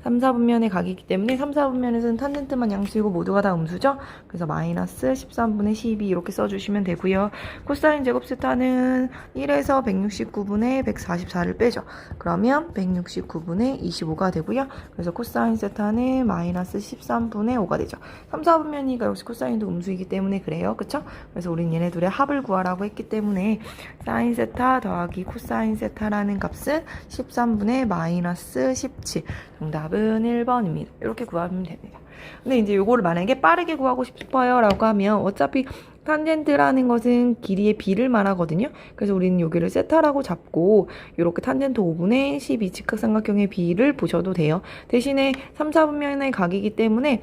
3, 4분면의 각이기 때문에 3, 4분면에서는 탄젠트만 양수이고 모두가 다 음수죠. 그래서 마이너스 13분의 12 이렇게 써주시면 되고요. 코사인 제곱 세타는 1에서 169분의 144를 빼죠. 그러면 169분의 25가 되고요. 그래서 코사인 세타는 마이너스 13분의 5가 되죠. 3, 4분면이니까 역시 코사인도 음수이기 때문에 그래요. 그쵸? 그래서 우린 얘네 둘의 합을 구하라고 했기 때문에 사인 세타 더하기 코사인 세타라는 값은 13분의 마이너스 17 정답은 1번입니다. 이렇게 구하면 됩니다. 근데 이제 요거를 만약에 빠르게 구하고 싶어요 라고 하면 어차피 탄젠트라는 것은 길이의 비를 말하거든요. 그래서 우리는 여기를 세타라고 잡고 이렇게 탄젠트 5분의 12 직각삼각형의 비를 보셔도 돼요. 대신에 3, 4분면의 각이기 때문에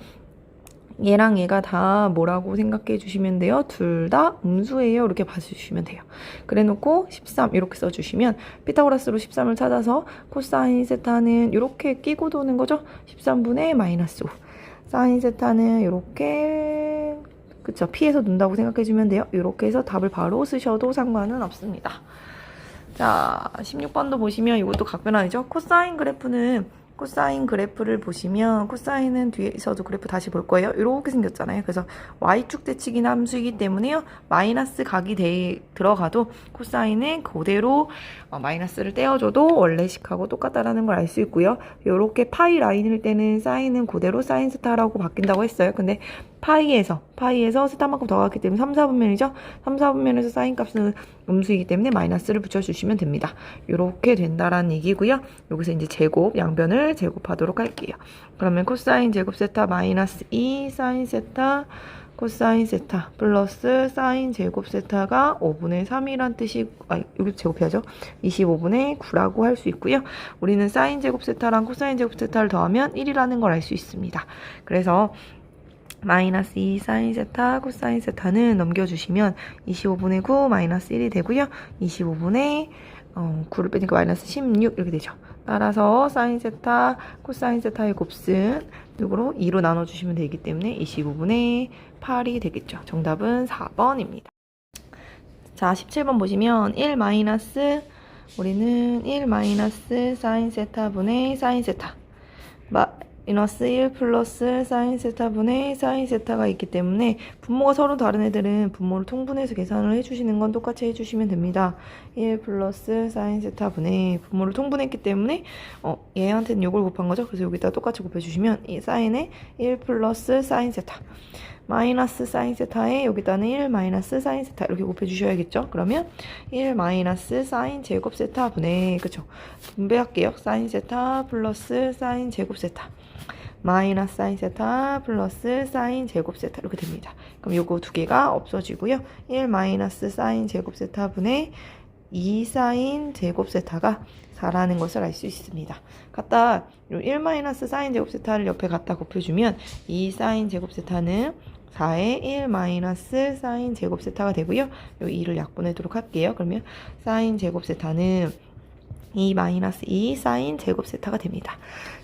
얘랑 얘가 다 뭐라고 생각해 주시면 돼요. 둘 다 음수예요. 이렇게 봐주시면 돼요. 그래 놓고 13 이렇게 써주시면 피타고라스로 13을 찾아서 코사인 세타는 이렇게 끼고 도는 거죠. 13분의 마이너스 5 사인 세타는 이렇게 그쵸? P에서 논다고 생각해주면 돼요. 이렇게 해서 답을 바로 쓰셔도 상관은 없습니다. 자, 16번도 보시면 이것도 각변환이죠. 코사인 그래프를 보시면 코사인은 뒤에서도 그래프 다시 볼 거예요. 이렇게 생겼잖아요. 그래서 y축 대칭인 함수이기 때문에요. 마이너스 각이 들어가도 코사인은 그대로 마이너스를 떼어줘도 원래식하고 똑같다라는 걸 알 수 있고요. 이렇게 파이 라인일 때는 사인은 그대로 사인 스타라고 바뀐다고 했어요. 근데 파이에서 스타만큼 더 갔기 때문에 3, 4분면이죠. 3, 4분면에서 사인 값은 음수이기 때문에 마이너스를 붙여주시면 됩니다. 이렇게 된다라는 얘기고요. 여기서 이제 제곱, 양변을 제곱하도록 할게요. 그러면 코사인 제곱 세타 마이너스 2 사인 세타 코사인 세타 플러스 사인 제곱 세타가 5분의 3이란 뜻이, 여기 제곱해야죠. 25분의 9라고 할 수 있고요. 우리는 사인 제곱 세타랑 코사인 제곱 세타를 더하면 1이라는 걸 알 수 있습니다. 그래서 마이너스 2 사인 세타 코사인 세타는 넘겨주시면 25분의 9 마이너스 1이 되고요. 25분의 9를 빼니까 마이너스 16 이렇게 되죠. 따라서 사인 세타 코사인 세타의 곱은 누구로 2로 나눠주시면 되기 때문에 25분의 8이 되겠죠. 정답은 4번입니다. 자, 17번 보시면 1 마이너스 우리는 1 마이너스 사인 세타분의 사인 세타 마이너스 1 플러스 사인 세타분의 사인 세타가 있기 때문에 분모가 서로 다른 애들은 분모를 통분해서 계산을 해주시는 건 똑같이 해주시면 됩니다. 1 플러스 사인 세타분의 분모를 통분했기 때문에 얘한테는 요걸 곱한 거죠. 그래서 여기다 똑같이 곱해주시면 이 사인에 1 플러스 사인 세타 마이너스 사인 세타에 여기다는 1 마이너스 사인 세타 이렇게 곱해주셔야겠죠. 그러면 1 마이너스 사인 제곱 세타 분의 그쵸 분배할게요. 사인 세타 플러스 사인 제곱 세타 마이너스 사인 세타 플러스 사인 제곱 세타 이렇게 됩니다. 그럼 요거 두 개가 없어지고요. 1 마이너스 사인 제곱 세타 분의 2 사인 제곱 세타가 4라는 것을 알 수 있습니다. 갖다 1 마이너스 사인 제곱 세타를 옆에 갖다 곱해주면 2 사인 제곱 세타는 4에 1 마이너스 사인 제곱 세타가 되고요. 요 2를 약분하도록 할게요. 그러면 사인 제곱 세타는 2 마이너스 2 사인 제곱 세타가 됩니다.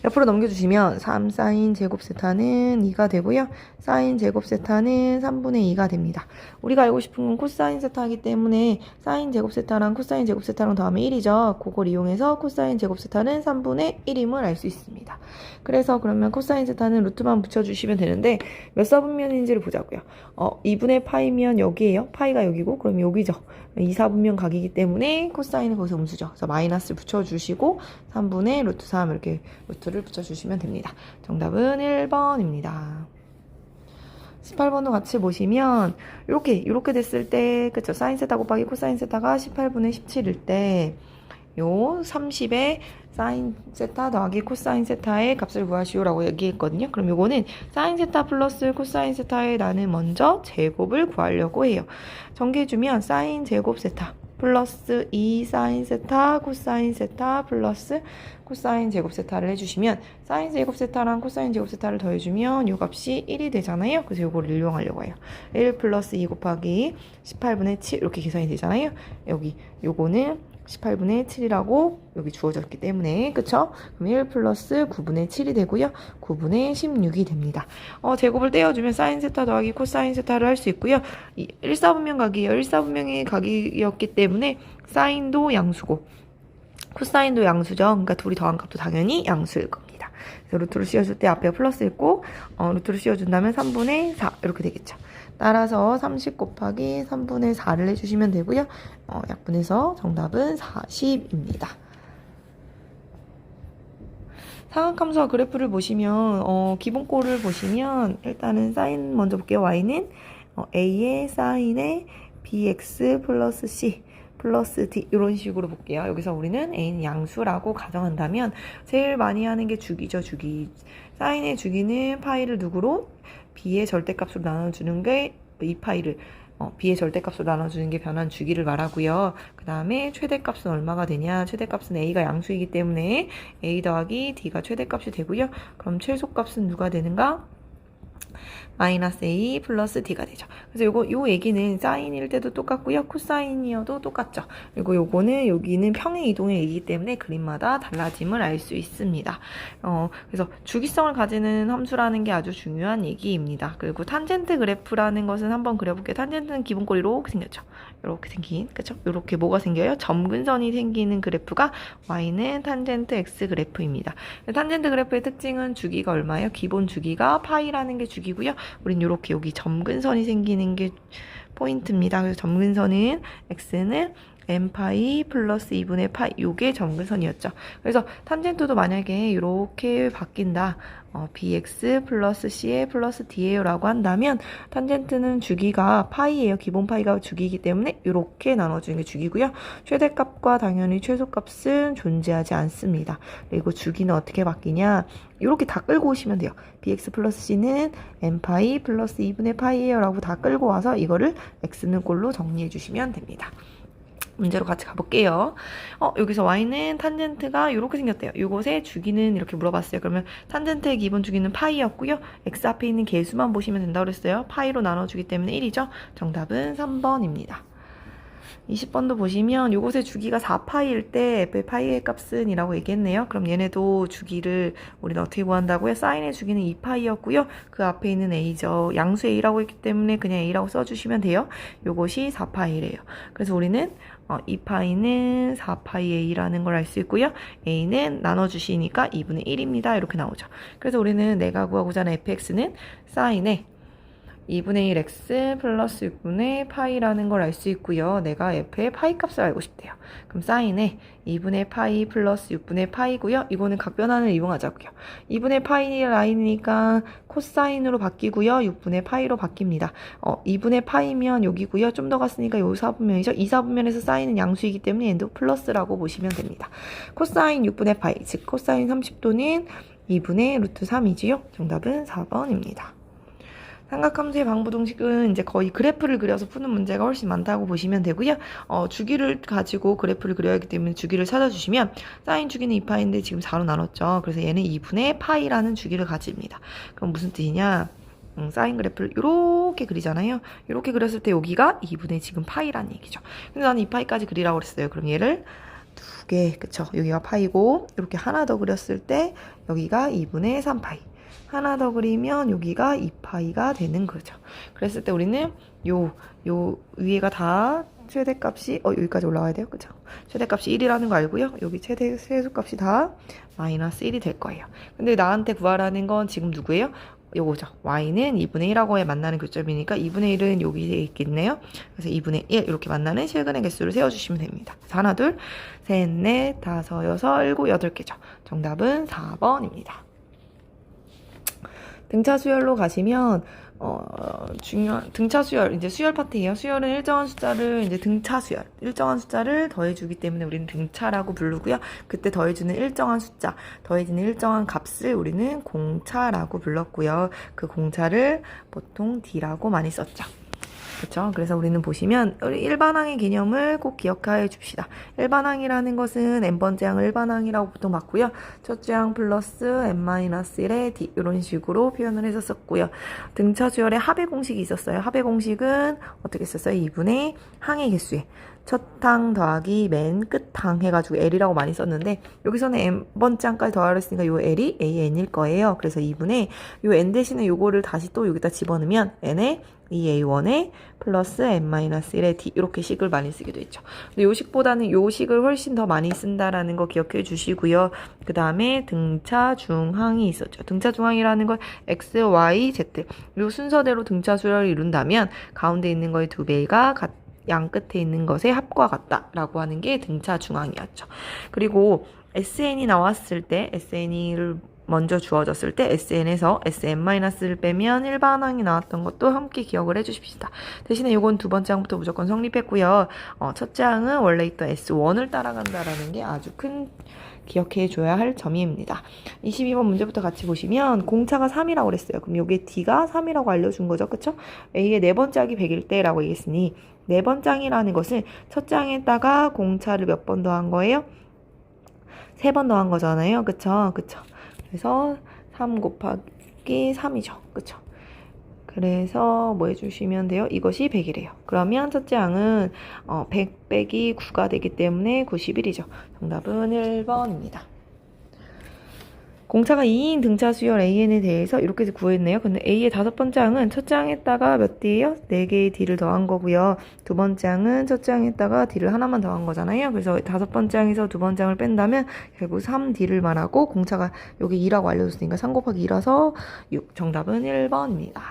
옆으로 넘겨주시면 3 사인 제곱 세타는 2가 되고요. 사인 제곱 세타는 3분의 2가 됩니다. 우리가 알고 싶은 건 코사인 세타이기 때문에 사인 제곱 세타랑 코사인 제곱 세타랑 더하면 1이죠. 그걸 이용해서 코사인 제곱 세타는 3분의 1임을 알 수 있습니다. 그래서 그러면 코사인 세타는 루트만 붙여주시면 되는데 몇 사분면인지를 보자고요. 2분의 파이면 여기에요. 파이가 여기고 그럼 여기죠. 2, 4분면 각이기 때문에 코사인은 거기서 음수죠. 그래서 마이너스 붙여주시고 3분의 루트 3 이렇게 루트를 붙여주시면 됩니다. 정답은 1번입니다. 18번도 같이 보시면 이렇게 됐을 때 그쵸 사인 세타 곱하기 코사인 세타가 18분의 17일 때 요 30에 사인 세타 더하기 코사인 세타의 값을 구하시오라고 얘기했거든요. 그럼 요거는 사인 세타 플러스 코사인 세타의 나는 먼저 제곱을 구하려고 해요. 정리해주면 사인 제곱 세타 플러스 2 사인 세타 코사인 세타 플러스 코사인 제곱 세타를 해주시면 사인 제곱 세타랑 코사인 제곱 세타를 더해주면 요 값이 1이 되잖아요. 그래서 요거를 이용하려고 해요. 1 플러스 2 곱하기 18분의 7 이렇게 계산이 되잖아요. 여기 요거는 18분의 7이라고 여기 주어졌기 때문에 그쵸? 그럼 1 플러스 9분의 7이 되고요. 9분의 16이 됩니다. 제곱을 떼어주면 사인 세타 더하기 코사인 세타를 할 수 있고요. 1사분면 각이에요. 1사분면의 각이었기 때문에 사인도 양수고 코사인도 양수죠. 그러니까 둘이 더한 값도 당연히 양수일 겁니다. 그래서 루트를 씌워줄 때 앞에 플러스 있고 루트를 씌워준다면 3분의 4 이렇게 되겠죠. 따라서 30 곱하기 3분의 4를 해주시면 되고요. 약분해서 정답은 40입니다. 사각함수와 그래프를 보시면 기본꼴을 보시면 일단은 사인 먼저 볼게요. y는 a의 사인의 bx 플러스 c 플러스 d 이런 식으로 볼게요. 여기서 우리는 a는 양수라고 가정한다면 제일 많이 하는 게 주기죠. 주기. 사인의 주기는 파이를 누구로? b의 절대값으로 나눠주는 게 2파이를 b의 절대값으로 나눠주는 게 변한 주기를 말하고요. 그 다음에 최대값은 얼마가 되냐? 최대값은 a가 양수이기 때문에 a 더하기 d가 최대값이 되고요. 그럼 최소값은 누가 되는가? 마이너스 A 플러스 D가 되죠. 그래서 요 얘기는 사인일 때도 똑같고요. 코사인이어도 똑같죠. 그리고 요거는 여기는 평행 이동의 얘기이기 때문에 그림마다 달라짐을 알 수 있습니다. 그래서 주기성을 가지는 함수라는 게 아주 중요한 얘기입니다. 그리고 탄젠트 그래프라는 것은 한번 그려볼게요. 탄젠트는 기본꼴 이렇게 생겼죠. 이렇게 생긴, 그쵸? 이렇게 뭐가 생겨요? 점근선이 생기는 그래프가 y는 탄젠트 x 그래프입니다. 탄젠트 그래프의 특징은 주기가 얼마예요? 기본 주기가 파이라는 게 주기고요. 우린 이렇게 여기 점근선이 생기는 게 포인트입니다. 그래서 점근선은 x는 n파이 플러스 2분의 파이, 요게 점근선이었죠. 그래서 탄젠트도 만약에 이렇게 바뀐다. bx 플러스 ca 플러스 d예요 라고 한다면 탄젠트는 주기가 파이예요. 기본 파이가 주기이기 때문에 이렇게 나눠주는 게 주기고요. 최대값과 당연히 최소값은 존재하지 않습니다. 그리고 주기는 어떻게 바뀌냐, 이렇게 다 끌고 오시면 돼요. bx 플러스 c는 n파이 플러스 2분의 파이예요 라고 다 끌고 와서 이거를 x는 꼴로 정리해 주시면 됩니다. 문제로 같이 가볼게요. 여기서 y는 탄젠트가 이렇게 생겼대요. 이곳의 주기는 이렇게 물어봤어요. 그러면 탄젠트의 기본 주기는 파이였고요. x 앞에 있는 개수만 보시면 된다고 그랬어요. 파이로 나눠주기 때문에 1이죠. 정답은 3번입니다. 20번도 보시면 이곳의 주기가 4파이일 때 f의 파이의 값은 이라고 얘기했네요. 그럼 얘네도 주기를 우리는 어떻게 구한다고요? 사인의 주기는 2파이였고요. 그 앞에 있는 a죠. 양수 a라고 했기 때문에 그냥 a라고 써주시면 돼요. 이것이 4파이래요. 그래서 우리는 2파이는 4파이 a라는 걸 알 수 있고요. a는 나눠주시니까 2분의 1입니다. 이렇게 나오죠. 그래서 우리는 내가 구하고자 하는 fx는 사인의 2분의 1x 플러스 6분의 파이라는 걸 알 수 있고요. 내가 f의 파이 값을 알고 싶대요. 그럼 사인에 2분의 파이 플러스 6분의 파이고요. 이거는 각변환을 이용하자고요. 2분의 파이 라인이니까 코사인으로 바뀌고요. 6분의 파이로 바뀝니다. 2분의 파이면 여기고요. 좀 더 갔으니까 요 4분면이죠. 이 4분면에서 사인은 양수이기 때문에 얘도 플러스라고 보시면 됩니다. 코사인 6분의 파이, 즉 코사인 30도는 2분의 루트 3이지요. 정답은 4번입니다. 삼각함수의 방부동식은 이제 거의 그래프를 그려서 푸는 문제가 훨씬 많다고 보시면 되고요. 주기를 가지고 그래프를 그려야 하기 때문에 주기를 찾아주시면 사인 주기는 2파인데 지금 4로 나눴죠. 그래서 얘는 2분의 파이라는 주기를 가집니다. 그럼 무슨 뜻이냐? 사인 그래프를 이렇게 그리잖아요. 이렇게 그렸을 때 여기가 2분의 지금 파이라는 얘기죠. 근데 나는 2파이까지 그리라고 그랬어요. 그럼 얘를 두 개, 그쵸? 여기가 파이고 이렇게 하나 더 그렸을 때 여기가 2분의 3파이. 하나 더 그리면 여기가 2파이가 되는 거죠. 그랬을 때 우리는 요 위에가 다 최대값이 여기까지 올라가야 돼요. 그죠? 최대값이 1이라는 거 알고요. 여기 최소값이 다 마이너스 1이 될 거예요. 근데 나한테 구하라는 건 지금 누구예요? 요거죠. y는 2분의 1하고에 만나는 교점이니까 2분의 1은 여기에 있겠네요. 그래서 2분의 1 이렇게 만나는 실근의 개수를 세워주시면 됩니다. 그래서 하나, 둘, 셋, 넷, 다섯, 여섯, 일곱, 여덟 개죠. 정답은 4번입니다. 등차 수열로 가시면 중요한 등차 수열, 이제 수열 파트예요. 수열은 일정한 숫자를 이제 등차 수열, 일정한 숫자를 더해주기 때문에 우리는 등차라고 부르고요. 그때 더해주는 일정한 숫자, 더해지는 일정한 값을 우리는 공차라고 불렀고요. 그 공차를 보통 D라고 많이 썼죠. 그렇죠? 그래서 우리는 보시면 일반항의 개념을 꼭 기억해 줍시다. 일반항이라는 것은 n번째 항을 일반항이라고 보통 봤고요. 첫째 항 플러스 n-1의 d 이런 식으로 표현을 했었고요. 등차 수열의 합의 공식이 있었어요. 합의 공식은 어떻게 썼어요? 2분의 항의 개수에 첫 항 더하기 맨 끝 항 해가지고 L이라고 많이 썼는데 여기서는 n번째 항까지 더하려 했으니까 요 L이 AN일 거예요. 그래서 2분의 요 n 대신에 요거를 다시 또 여기다 집어넣으면 n에 2A1에 플러스 n-1의 d 이렇게 식을 많이 쓰기도 했죠. 근데 요 식보다는 요 식을 훨씬 더 많이 쓴다라는 거 기억해 주시고요. 그 다음에 등차 중항이 있었죠. 등차 중항이라는 건 x, y, z 요 순서대로 등차 수열을 이룬다면 가운데 있는 거의 2배가 양 끝에 있는 것의 합과 같다라고 하는 게 등차 중항이었죠. 그리고 SN이 나왔을 때 SN을 먼저 주어졌을 때 SN에서 SN-를 빼면 일반항이 나왔던 것도 함께 기억을 해주십시다. 대신에 이건 두 번째 항부터 무조건 성립했고요. 첫째 항은 원래 있던 S1을 따라간다라는 게 아주 큰 기억해 줘야 할 점입니다. 22번 문제부터 같이 보시면 공차가 3이라고 그랬어요. 그럼 여기에 D가 3이라고 알려준 거죠. 그쵸? A의 네 번째 항이 100일 때라고 얘기했으니 네 번째 항이라는 것은 첫째 항에다가 공차를 몇 번 더한 거예요? 3번 더한 거잖아요. 그쵸? 그래서 3 곱하기 3이죠. 그쵸? 그래서 뭐 해주시면 돼요? 이것이 100이래요. 그러면 첫째 항은 100 빼기 9가 되기 때문에 91이죠. 정답은 1번입니다. 공차가 2인 등차 수열 AN에 대해서 이렇게 구했네요. 근데 A의 다섯 번째 항은 첫째 항에다가 몇 D예요? 4개의 D를 더한 거고요. 두 번째 항은 첫째 항에다가 D를 하나만 더한 거잖아요. 그래서 다섯 번째 항에서 두 번째 항을 뺀다면 결국 3D를 말하고 공차가 여기 2라고 알려줬으니까 3 곱하기 2라서 6. 정답은 1번입니다.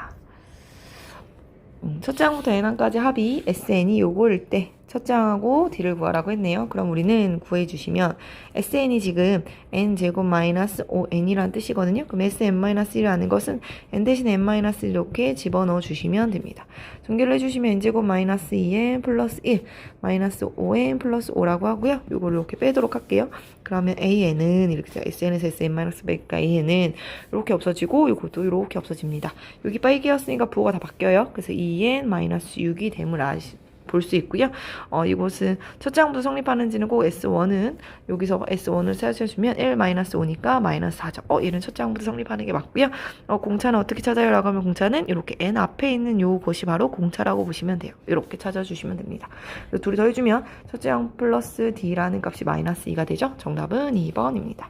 첫째 항부터 n항까지 합이 SN이 요거일 때 첫째 항하고 D를 구하라고 했네요. 그럼 우리는 구해주시면 SN이 지금 n제곱 마이너스 5n이라는 뜻이거든요. 그럼 SN-1이라는 것은 n 대신에 n-1 이렇게 집어넣어 주시면 됩니다. 전개를 해주시면 n제곱 마이너스 2n 플러스 1 마이너스 5n 플러스 5라고 하고요. 요걸 이렇게 빼도록 할게요. 그러면 AN은 이렇게 SN에서 SN-100가 AN은 이렇게 없어지고 요것도 이렇게 없어집니다. 여기 빨개였으니까 부호가 다 바뀌어요. 그래서 2n-6이 됨을 볼 수 있고요. 이곳은 첫째 항부터 성립하는지는 꼭 S1은 여기서 S1을 찾아주면 1-5니까 마이너스 4죠. 얘는 첫째 항부터 성립하는 게 맞고요. 공차는 어떻게 찾아요? 라고 하면 공차는 이렇게 n 앞에 있는 요것이 바로 공차라고 보시면 돼요. 이렇게 찾아주시면 됩니다. 그래서 둘이 더해주면 첫째 항 플러스 D라는 값이 마이너스 2가 되죠. 정답은 2번입니다.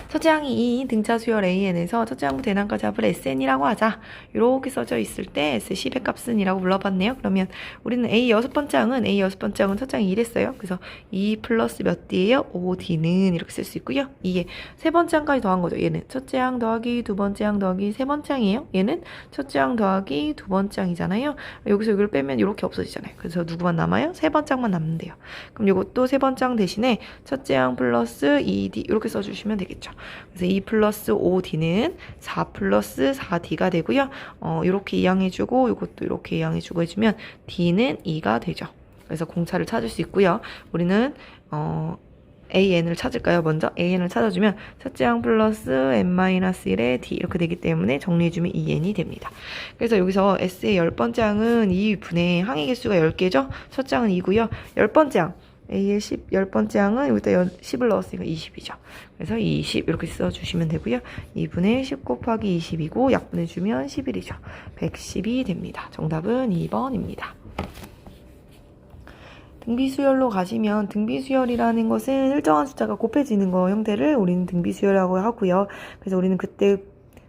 첫째 항이 2인 등차 수열 AN에서 첫째 항부터 n항까지 합을 SN이라고 하자. 이렇게 써져 있을 때 S10의 값은 이라고 불러봤네요. 그러면 우리는 A 여섯 번째 항은 첫째 항이 2랬어요. 그래서 2 플러스 몇 D예요? 5D는 이렇게 쓸 수 있고요. 2에 세 번째 항까지 더한 거죠. 얘는 첫째 항 더하기 두 번째 항 더하기 세 번째 항이에요. 얘는 첫째 항 더하기 두 번째 항이잖아요. 여기서 이걸 빼면 이렇게 없어지잖아요. 그래서 누구만 남아요? 세 번째 항만 남는데요. 그럼 이것도 세 번째 항 대신에 첫째 항 플러스 2D 이렇게 써주시면 되겠죠. 그래서 2 플러스 5D는 4 플러스 4D가 되고요. 이렇게 이항해주고 이것도 이렇게 이항해주고 해주면 D는 2가 되죠. 그래서 공차를 찾을 수 있고요. 우리는 AN을 찾을까요? 먼저 AN을 찾아주면 첫째 항 플러스 n-1의 D 이렇게 되기 때문에 정리해주면 2n이 됩니다. 그래서 여기서 S의 10번째 항은 2분의 항의 개수가 10개죠? 첫째 항은 2고요. 10번째 항 A의 10번째 항은 여기다 10을 넣었으니까 20이죠. 그래서 20 이렇게 써주시면 되고요. 2분의 10 곱하기 20이고 약분해주면 11이죠. 110이 됩니다. 정답은 2번입니다. 등비수열로 가시면 등비수열이라는 것은 일정한 숫자가 곱해지는 거 형태를 우리는 등비수열이라고 하고요. 그래서 우리는 그때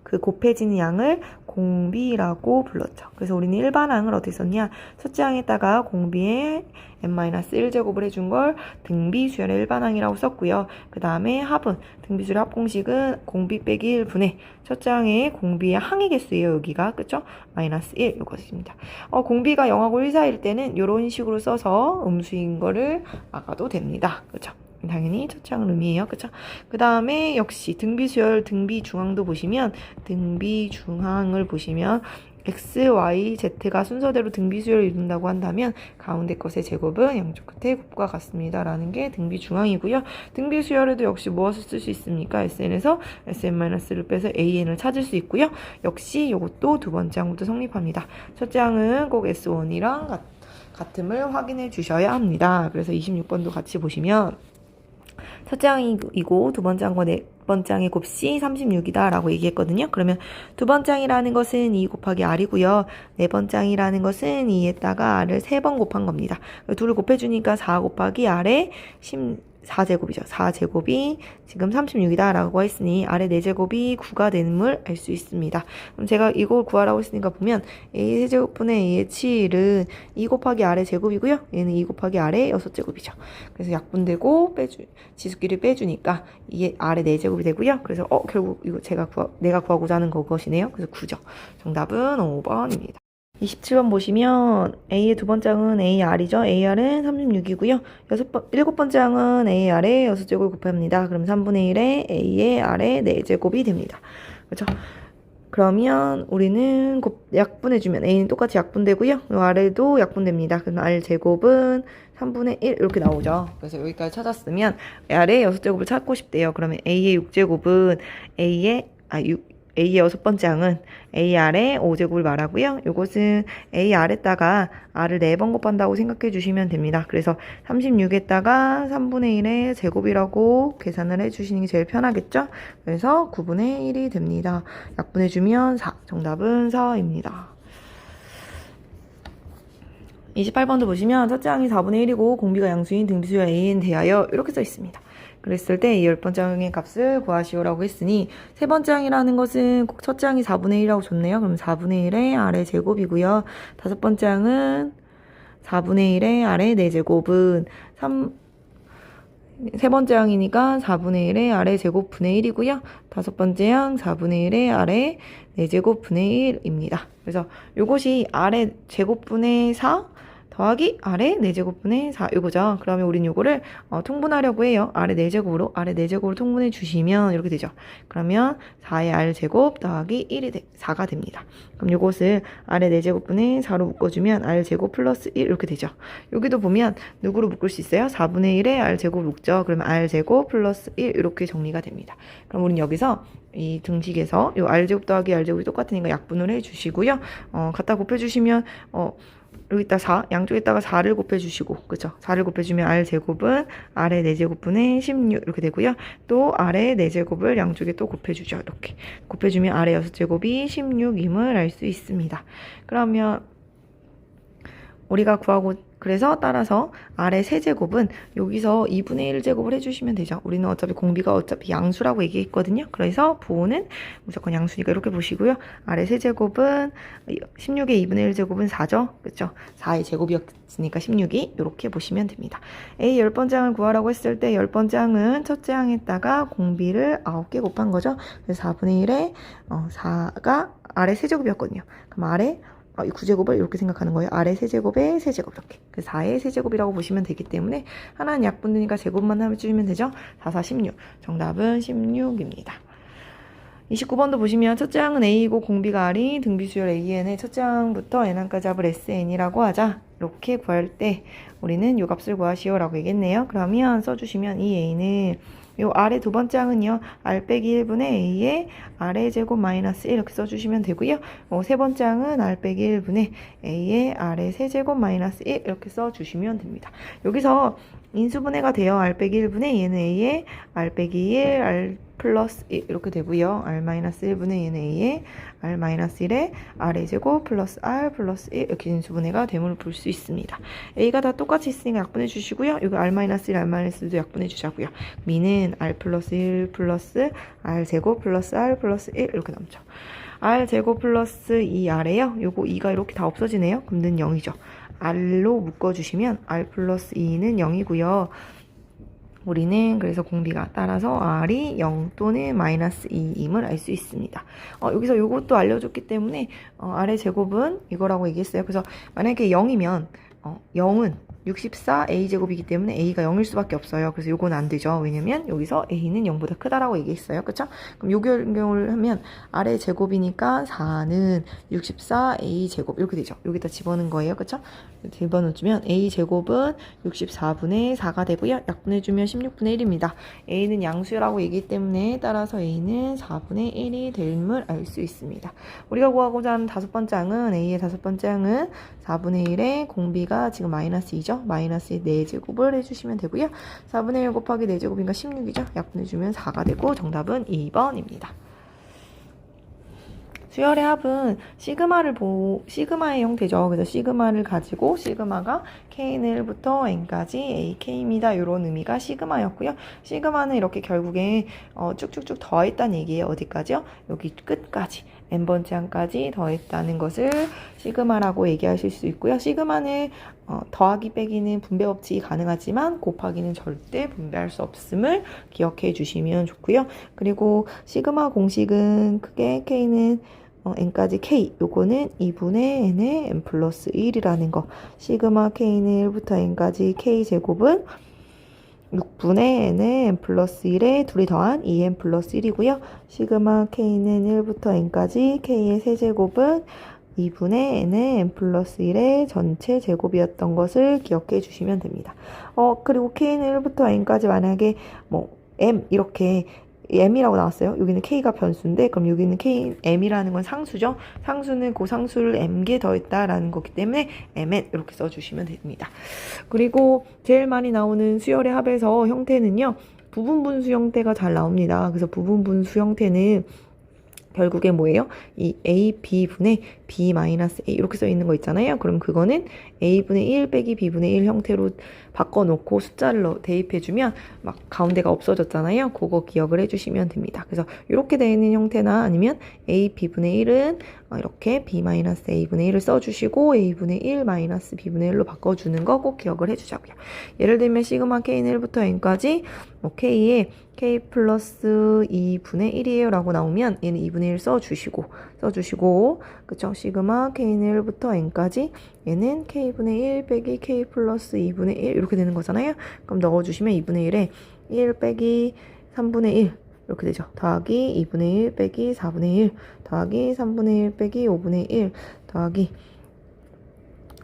그 곱해지는 양을 공비라고 불렀죠. 그래서 우리는 일반항을 어떻게 썼냐? 첫째 항에다가 공비에 n-1제곱을 해준 걸 등비수열의 일반항이라고 썼고요. 그 다음에 합은 등비수열의 합공식은 공비 빼기 1분의 첫째 항의 공비의 항의 개수예요. 여기가 그쵸? 마이너스 1 이것입니다. 공비가 0하고 1 사이일 때는 이런 식으로 써서 음수인 거를 막아도 됩니다. 그쵸? 당연히 첫째 항은 음이에요. 그쵸? 그 다음에 역시 등비수열, 등비중항도 보시면 등비중항을 보시면 x, y, z가 순서대로 등비수열을 이룬다고 한다면 가운데 것의 제곱은 양쪽 끝의 곱과 같습니다. 라는 게 등비중항이고요. 등비수열에도 역시 무엇을 쓸 수 있습니까? SN에서 SN-를 빼서 AN을 찾을 수 있고요. 역시 이것도 두 번째 항부터 성립합니다. 첫째 항은 꼭 S1이랑 같음을 확인해 주셔야 합니다. 그래서 26번도 같이 보시면 첫째 항이고 두 번째 항과 네 번째 항의 곱씨 36이다 라고 얘기했거든요. 그러면 두 번째 항이라는 것은 2 곱하기 r이고요. 네 번째 항이라는 것은 2에다가 r을 3번 곱한 겁니다. 둘을 곱해주니까 4 곱하기 r의 4제곱이죠. 4제곱이 지금 36이다 라고 했으니 아래 4제곱이 9가 되는걸 알 수 있습니다. 그럼 제가 이걸 구하라고 했으니까 보면 a 세제곱분의 a의 7은 2 곱하기 r의 제곱이고요. 얘는 2 곱하기 r의 6제곱이죠. 그래서 약분되고 지수끼리 빼주니까 이게 r의 4제곱이 되고요. 그래서 결국 이거 내가 구하고자 하는 것이네요. 그래서 9죠. 정답은 5번입니다. 27번 보시면 A의 두 번째 항은 AR이죠. AR은 36이고요. 7번째 항은 AR의 6제곱을 곱합니다. 그럼 3분의 1에 A의 R의 4제곱이 됩니다. 그렇죠? 그러면 우리는 약분해주면 A는 똑같이 약분되고요. R에도 약분됩니다. 그럼 R제곱은 3분의 1 이렇게 나오죠. 그래서 여기까지 찾았으면 R의 6제곱을 찾고 싶대요. 그러면 A의 6제곱은 A의 여섯 번째 항은 A 아래 5제곱을 말하고요. 이것은 A 아래다가 R을 4번 곱한다고 생각해 주시면 됩니다. 그래서 36에다가 3분의 1의 제곱이라고 계산을 해주시는 게 제일 편하겠죠? 그래서 9분의 1이 됩니다. 약분해주면 4. 정답은 4입니다. 28번도 보시면 첫째 항이 4분의 1이고 공비가 양수인 등비수열 A에 대하여 이렇게 써 있습니다. 그랬을 때 이 10번째 항의 값을 구하시오라고 했으니 세 번째 항이라는 것은 꼭 첫째 항이 4분의 1이라고 줬네요. 그럼 4분의 1의 아래 제곱이고요. 다섯 번째 항은 4분의 1의 아래 4제곱은 세 번째 항이니까 4분의 1의 아래 제곱 분의 1이고요. 다섯 번째 항 4분의 1의 아래 4제곱 분의 1입니다. 그래서 이것이 아래 제곱분의 4 더하기 아래 4제곱분의 4 이거죠. 그러면 우린 이거를 통분하려고 해요. 아래 4제곱으로 통분해 주시면 이렇게 되죠. 그러면 4의 R제곱 더하기 4가 됩니다. 그럼 이것을 아래 4제곱분의 4로 묶어주면 R제곱 플러스 1 이렇게 되죠. 여기도 보면 누구로 묶을 수 있어요? 4분의 1에 R제곱 묶죠. 그러면 R제곱 플러스 1 이렇게 정리가 됩니다. 그럼 우린 여기서 이 등식에서 이 R제곱 더하기 R제곱이 똑같으니까 약분을 해주시고요. 갖다 곱해주시면 여기다 4, 양쪽에다가 4를 곱해주시고, 그죠? 4를 곱해주면 R제곱은 아래 4제곱분의 16 이렇게 되고요. 또 아래 4제곱을 양쪽에 또 곱해주죠. 이렇게. 곱해주면 아래 6제곱이 16임을 알 수 있습니다. 그러면 우리가 구하고 그래서 따라서 아래 세제곱은 여기서 2분의 1제곱을 해주시면 되죠. 우리는 어차피 공비가 양수라고 얘기했거든요. 그래서 부호는 무조건 양수니까 이렇게 보시고요. 아래 세제곱은 16의 2분의 1제곱은 4죠. 그렇죠? 4의 제곱이었으니까 16이 이렇게 보시면 됩니다. A 10번째 항을 구하라고 했을 때 10번째 항은 첫째 항에다가 공비를 9개 곱한 거죠. 그래서 4분의 1에 4가 아래 세제곱이었거든요. 그럼 아래 이 9제곱을 이렇게 생각하는 거예요. 아래 세제곱에 세제곱 이렇게. 그 4의 세제곱이라고 보시면 되기 때문에 하나는 약분되니까 제곱만 해주시면 되죠. 4, 4, 16. 정답은 16입니다. 29번도 보시면 첫째 항은 A이고 공비가 R이 등비수열 AN의 첫째 항부터 N항까지 합을 SN이라고 하자. 이렇게 구할 때 우리는 요 값을 구하시오라고 얘기했네요. 그러면 써주시면 이 A는 요 아래 두 번째 항은요. R 빼기 1분의 A의 R의 제곱 마이너스 1 이렇게 써주시면 되고요. 세 번째 항은 R 빼기 1분의 A의 R의 세제곱 마이너스 1 이렇게 써주시면 됩니다. 여기서 인수분해가 돼요. R 빼기 1분의 얘는 A의 R 빼기 1, R 플러스 1 이렇게 되고요. R 마이너스 1분의 얘는 A의 R 마이너스 1의 R의 제곱 플러스 R 플러스 1 이렇게 인수분해가 됨을 볼 수 있습니다. A가 다 똑같이 있으니까 약분해 주시고요. 여기 R 마이너스 1, R 마이너스 1도 약분해 주자고요. 미는 R 플러스 1 플러스 R 제곱 플러스 R 플러스 1 이렇게 남죠. R 제곱 플러스 2R에요. 요거 2가 이렇게 다 없어지네요. 그럼 는 0이죠. R로 묶어주시면 R 플러스 2는 0이고요. 우리는 그래서 공비가 따라서 R이 0 또는 마이너스 2임을 알 수 있습니다. 여기서 이것도 알려줬기 때문에 R의 제곱은 이거라고 얘기했어요. 그래서 만약에 0이면 0은 64 A제곱이기 때문에 A가 0일 수밖에 없어요. 그래서 요건 안 되죠. 왜냐면 여기서 A는 0보다 크다라고 얘기했어요. 그쵸? 그럼 요 경우를 하면 아래 제곱이니까 4는 64 A제곱 이렇게 되죠. 여기다 집어넣은 거예요. 그쵸? 집어넣으면 A제곱은 64분의 4가 되고요. 약분해주면 16분의 1입니다. A는 양수라고 얘기했기 때문에 따라서 A는 4분의 1이 됨을 알 수 있습니다. 우리가 구하고자 하는 다섯 번째 항은 A의 다섯 번째 항은 4분의 1의 공비가 지금 마이너스 2죠. 마이너스 4제곱을 해주시면 되고요. 4분의 1 곱하기 4제곱이니까 16이죠. 약분해주면 4가 되고 정답은 2번입니다. 수열의 합은 시그마의 형태죠. 그래서 시그마를 가지고 시그마가 Kn부터 N까지 AK입니다. 이런 의미가 시그마였고요. 시그마는 이렇게 결국에 쭉쭉쭉 더했다는 얘기예요. 어디까지요? 여기 끝까지. N번째 항까지 더했다는 것을 시그마라고 얘기하실 수 있고요. 시그마는 더하기 빼기는 분배 법칙이 가능하지만 곱하기는 절대 분배할 수 없음을 기억해 주시면 좋고요. 그리고 시그마 공식은 크게 K는 n까지 k 요거는 2분의 n의 n 플러스 1이라는 거. 시그마 k는 1부터 n까지 k제곱은 6분의 n의 n 플러스 1에 둘이 더한 2n 플러스 1이고요. 시그마 k는 1부터 n까지 k의 세제곱은 2분의 n의 n 플러스 1의 전체 제곱이었던 것을 기억해 주시면 됩니다. 그리고 k는 1부터 n까지 만약에 m 이렇게 m이라고 나왔어요. 여기는 k가 변수인데 그럼 여기는 k, m이라는 건 상수죠. 상수는 그 상수를 m개 더했다라는 거기 때문에 mn 이렇게 써주시면 됩니다. 그리고 제일 많이 나오는 수열의 합에서 형태는요. 부분분수 형태가 잘 나옵니다. 그래서 부분분수 형태는 결국에 뭐예요? 이 AB분의 B-A 이렇게 써 있는 거 있잖아요. 그럼 그거는 A분의 1 빼기 B분의 1 형태로 바꿔놓고 숫자를 대입해주면 막 가운데가 없어졌잖아요. 그거 기억을 해주시면 됩니다. 그래서 이렇게 되어 있는 형태나 아니면 A, B분의 1은 이렇게 B-A분의 1을 써주시고 A분의 1 마이너스 B분의 1로 바꿔주는 거 꼭 기억을 해주자고요. 예를 들면 시그마 K는 1부터 N까지 뭐 K에 K 플러스 2분의 1이에요 라고 나오면 얘는 2분의 1 써주시고 그쵸? 시그마 K는 1부터 N까지 얘는 K분의 1 빼기 K 플러스 2분의 1 이렇게 되는 거잖아요. 그럼 넣어주시면 2분의 1에 1 빼기 3분의 1 이렇게 되죠. 더하기 2분의 1 빼기 4분의 1 더하기 3분의 1 빼기 5분의 1 더하기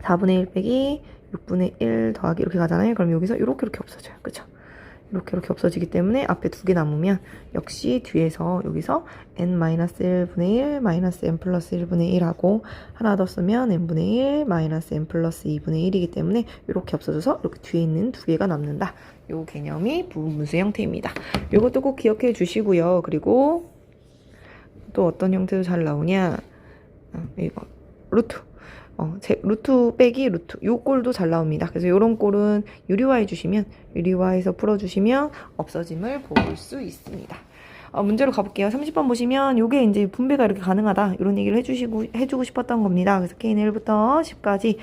4분의 1 빼기 6분의 1 더하기 이렇게 가잖아요. 그럼 여기서 이렇게 없어져요. 그쵸? 이렇게 없어지기 때문에 앞에 두 개 남으면 역시 뒤에서 여기서 n-1분의 1 마이너스 n 플러스 1분의 1하고 하나 더 쓰면 n분의 1 마이너스 n 플러스 2분의 1이기 때문에 이렇게 없어져서 이렇게 뒤에 있는 두 개가 남는다. 요 개념이 부분분수 형태입니다. 요것도 꼭 기억해 주시고요. 그리고 또 어떤 형태도 잘 나오냐? 이거 루트. 루트 빼기 루트 요 꼴도 잘 나옵니다. 그래서 요런 꼴은 유리화해 주시면 유리화해서 풀어주시면 없어짐을 볼 수 있습니다. 문제로 가볼게요. 30번 보시면 요게 이제 분배가 이렇게 가능하다 이런 얘기를 해주고 싶었던 겁니다. 그래서 K는 1부터 10까지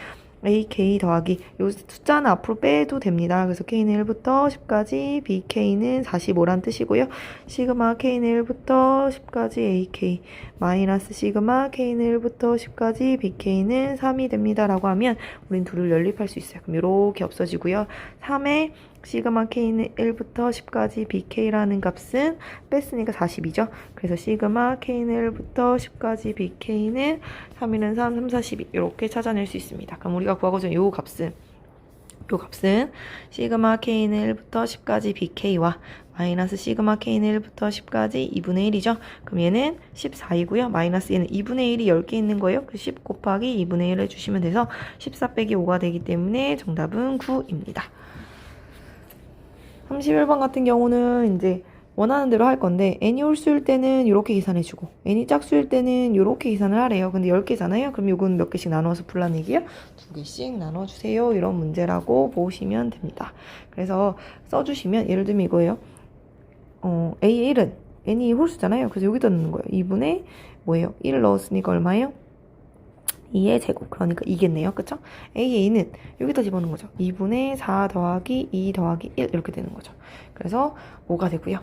AK 더하기 요 숫자는 앞으로 빼도 됩니다. 그래서 K는 1부터 10까지 BK는 45란 뜻이고요. 시그마 K는 1부터 10까지 AK 마이너스 시그마 K는 1부터 10까지 BK는 3이 됩니다. 라고 하면 우린 둘을 연립할 수 있어요. 그럼 이렇게 없어지고요. 3에 시그마 K는 1부터 10까지 BK라는 값은 뺐으니까 40이죠. 그래서 시그마 K는 1부터 10까지 BK는 3, 1은 3, 3, 4, 12 이렇게 찾아낼 수 있습니다. 그럼 우리가 구하고자 하는 요 값은 시그마 K는 1부터 10까지 BK와 마이너스 시그마 K는 1부터 10까지 2분의 1이죠. 그럼 얘는 14이고요. 마이너스 얘는 2분의 1이 10개 있는 거예요. 그래서 10 곱하기 2분의 1을 해주시면 돼서 14 빼기 5가 되기 때문에 정답은 9입니다. 31번 같은 경우는 이제 원하는 대로 할 건데 n이 홀수일 때는 이렇게 계산해주고 n이 짝수일 때는 이렇게 계산을 하래요. 근데 10개잖아요. 그럼 이건 몇 개씩 나눠서 풀라는 얘기예요? 2개씩 나눠주세요. 이런 문제라고 보시면 됩니다. 그래서 써주시면 예를 들면 이거예요. A1은 n이 홀수잖아요. 그래서 여기다 넣는 거예요. 2분의 뭐예요? 1을 넣었으니까 얼마예요? 2의 제곱 그러니까 2겠네요. 그쵸? AA는 여기다 집어넣는 거죠. 2분의 4 더하기 2 더하기 1 이렇게 되는 거죠. 그래서 5가 되고요.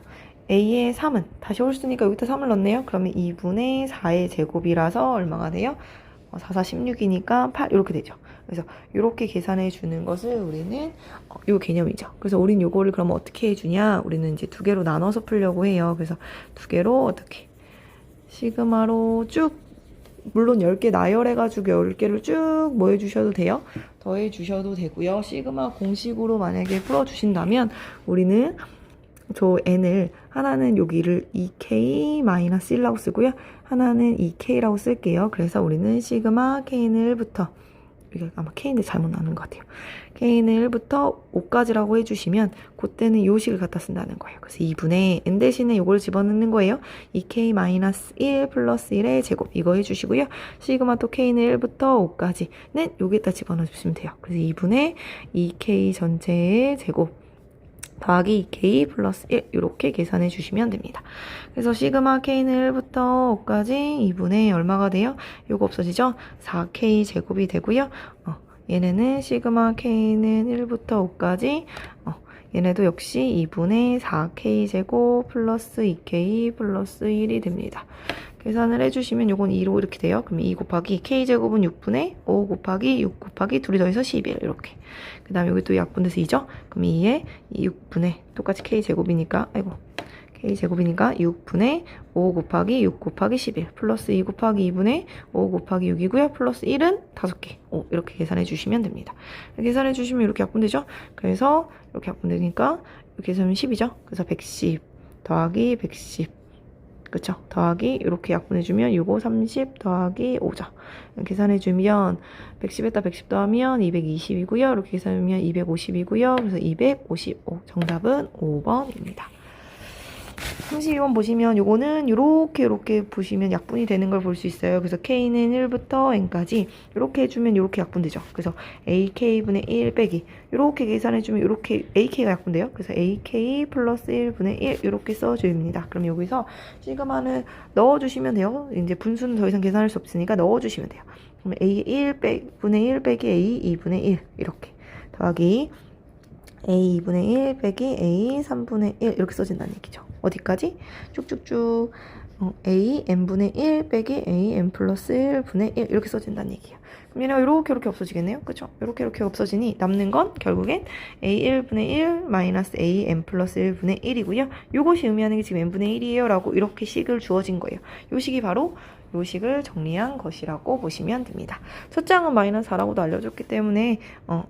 A의 3은 다시 홀수니까 여기다 3을 넣네요. 그러면 2분의 4의 제곱이라서 얼마가 돼요? 4, 4, 16이니까 8 이렇게 되죠. 그래서 이렇게 계산해 주는 것을 우리는 요 개념이죠. 그래서 우린 요거를 그럼 어떻게 해주냐? 우리는 이제 두 개로 나눠서 풀려고 해요. 그래서 두 개로 어떻게 시그마로 쭉 물론 10개 나열해가지고 10개를 쭉 뭐 해주셔도 돼요. 더해주셔도 되고요. 시그마 공식으로 만약에 풀어주신다면 우리는 저 n을 하나는 여기를 2k-1라고 쓰고요. 하나는 2k라고 쓸게요. 그래서 우리는 시그마 k는 1부터 이게 아마 k인데 잘못 나눈 것 같아요. k는 1부터 5까지라고 해주시면 그때는 이 식을 갖다 쓴다는 거예요. 그래서 2분의 n 대신에 이걸 집어넣는 거예요. 2k-1 플러스 1의 제곱 이거 해주시고요. 시그마 또 k는 1부터 5까지는 여기에다 집어넣어주시면 돼요. 그래서 2분의 2k 전체의 제곱 더하기 2k 플러스 1 이렇게 계산해 주시면 됩니다. 그래서 시그마 k는 1부터 5까지 2분의 얼마가 돼요? 요거 없어지죠? 4k 제곱이 되고요. 얘네는 시그마 k는 1부터 5까지 얘네도 역시 2분의 4k 제곱 플러스 2k 플러스 1이 됩니다. 계산을 해주시면 요건 2로 이렇게 돼요. 그럼 2 곱하기 k제곱은 6분의 5 곱하기 6 곱하기 둘이 더해서 11 이렇게. 그 다음에 여기 또 약분돼서 2죠? 그럼 2에 6분의 똑같이 k제곱이니까 k제곱이니까 6분의 5 곱하기 6 곱하기 11 플러스 2 곱하기 2분의 5 곱하기 6이고요. 플러스 1은 5개. 이렇게 계산해 주시면 됩니다. 계산해 주시면 이렇게 약분되죠? 그래서 이렇게 약분되니까 이렇게 해서 10이죠? 그래서 110 더하기 110. 그쵸? 더하기 이렇게 약분해주면 6, 5, 30 더하기 5죠. 계산해주면 110에다 110 더하면 220이고요. 이렇게 계산하면 250이고요. 그래서 255. 정답은 5번입니다. 32번 보시면 요거는 요렇게 보시면 약분이 되는 걸 볼 수 있어요. 그래서 K는 1부터 N까지 요렇게 해주면 요렇게 약분되죠. 그래서 AK분의 1 빼기 요렇게 계산해주면 요렇게 AK가 약분돼요. 그래서 AK 플러스 1분의 1 요렇게 써줍니다. 그럼 여기서 시그마는 넣어주시면 돼요. 이제 분수는 더 이상 계산할 수 없으니까 넣어주시면 돼요. 그러면 A1분의 1 빼기 A2분의 1 이렇게 더하기 A2분의 1 빼기 A3분의 1 이렇게 써진다는 얘기죠. 어디까지? 쭉쭉쭉 A n분의 1 빼기 A n 플러스 1분의 1 이렇게 써진다는 얘기예요. 그럼 얘네가 이렇게 없어지겠네요. 그쵸? 이렇게 없어지니 남는 건 결국엔 A 1분의 1 마이너스 A n 플러스 1분의 1이고요. 요것이 의미하는 게 지금 n분의 1이에요 라고 이렇게 식을 주어진 거예요. 요 식이 바로 요 식을 정리한 것이라고 보시면 됩니다. 첫 장은 마이너스 4라고도 알려줬기 때문에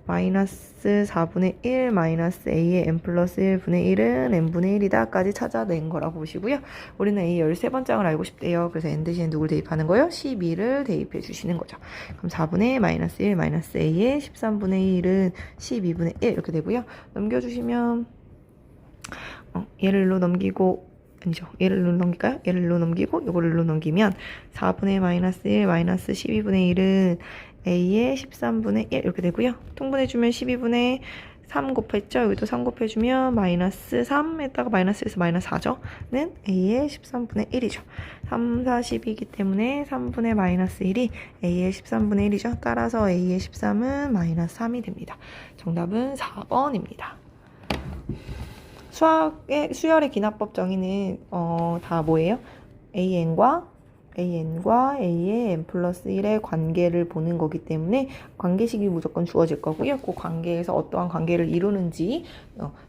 마이너스 4분의 1 마이너스 A의 n 플러스 1분의 1은 n분의 1이다 까지 찾아낸 거라고 보시고요. 우리는 A 13번장을 알고 싶대요. 그래서 n 대신에 누굴 대입하는 거예요? 12를 대입해 주시는 거죠. 그럼 4분의 마이너스 1 마이너스 A의 13분의 1은 12분의 1 이렇게 되고요. 넘겨주시면 얘를 일로 넘기고 아니죠. 얘를 일로 넘길까요? 얘를 일로 넘기고 요거를 일로 넘기면 4분의 마이너스 1 마이너스 12분의 1은 A의 13분의 1 이렇게 되고요. 통분해주면 12분의 3 곱했죠. 여기도 3 곱해주면 마이너스 3에다가 마이너스에서 마이너스 4죠. 는 A의 13분의 1이죠. 3, 4, 10이기 때문에 3분의 마이너스 1이 A의 13분의 1이죠. 따라서 A의 13은 마이너스 3이 됩니다. 정답은 4번입니다. 수열의 기납법 정의는 다 뭐예요? AN과 A의 n 플러스 1의 관계를 보는 거기 때문에 관계식이 무조건 주어질 거고요. 그 관계에서 어떠한 관계를 이루는지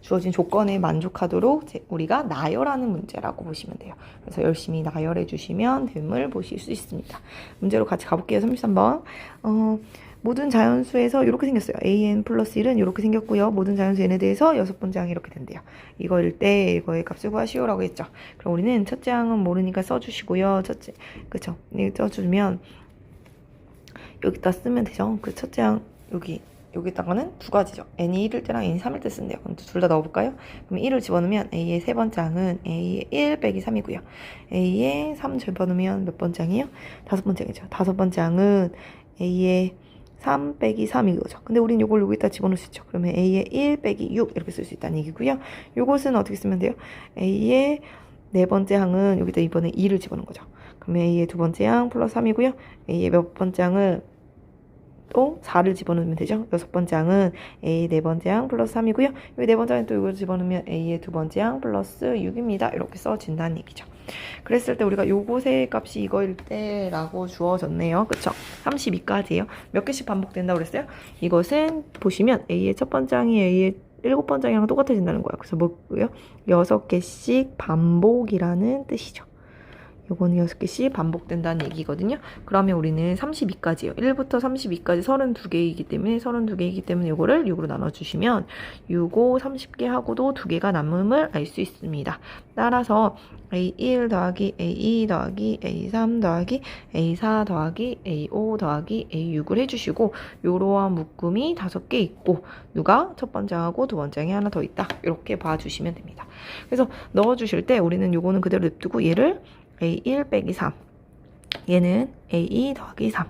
주어진 조건에 만족하도록 우리가 나열하는 문제라고 보시면 돼요. 그래서 열심히 나열해 주시면 됨을 보실 수 있습니다. 문제로 같이 가볼게요. 33번. 모든 자연수에서 이렇게 생겼어요. an 플러스 1은 이렇게 생겼고요. 모든 자연수 n에 대해서 6번째 항이 이렇게 된대요. 이거일 때 이거의 값을 구하시오라고 했죠. 그럼 우리는 첫째 항은 모르니까 써주시고요. 그쵸? 써주면 여기다 쓰면 되죠. 그 첫째 항 여기다가는 두 가지죠. n이 1일 때랑 n이 3일 때 쓴대요. 그럼 둘 다 넣어볼까요? 그럼 1을 집어넣으면 a의 세 번째 항은 a의 1 빼기 3이고요. a의 3 집어넣으면 몇 번째 항이에요? 다섯 번째 항이죠. 다섯 번째 항은 a의 3 빼기 3이 거죠. 근데 우린 요걸 여기다 집어넣을 수 있죠. 그러면 A의 1 빼기 6 이렇게 쓸 수 있다는 얘기고요. 요것은 어떻게 쓰면 돼요? A의 네 번째 항은 여기다 이번에 2를 집어넣은 거죠. 그러면 A의 두 번째 항 플러스 3이고요. A의 몇 번째 항은 또 4를 집어넣으면 되죠. 여섯 번째 항은 A의 네 번째 항 플러스 3이고요. 여기 네 번째 항에 또 이걸 집어넣으면 A의 두 번째 항 플러스 6입니다. 이렇게 써진다는 얘기죠. 그랬을 때 우리가 요것의 값이 이거일 때 라고 주어졌네요. 그쵸? 32까지예요. 몇 개씩 반복된다고 그랬어요? 이것은 보시면 A의 첫 번째 항이 A의 7번째 항이랑 똑같아진다는 거예요. 그래서 뭐고요? 6개씩 반복이라는 뜻이죠. 요거는 6개씩 반복된다는 얘기거든요. 그러면 우리는 32까지요. 1부터 32까지 32개이기 때문에 요거를 6으로 나눠주시면 6, 5, 30개 하고도 2개가 남음을 알 수 있습니다. 따라서 A1 더하기 A2 더하기 A3 더하기 A4 더하기 A5 더하기 A6을 해주시고 요러한 묶음이 5개 있고 누가 첫 번째 하고 두 번째 항이 하나 더 있다. 이렇게 봐주시면 됩니다. 그래서 넣어주실 때 우리는 요거는 그대로 냅두고 얘를 A1 빼기 3 얘는 A2 더하기 3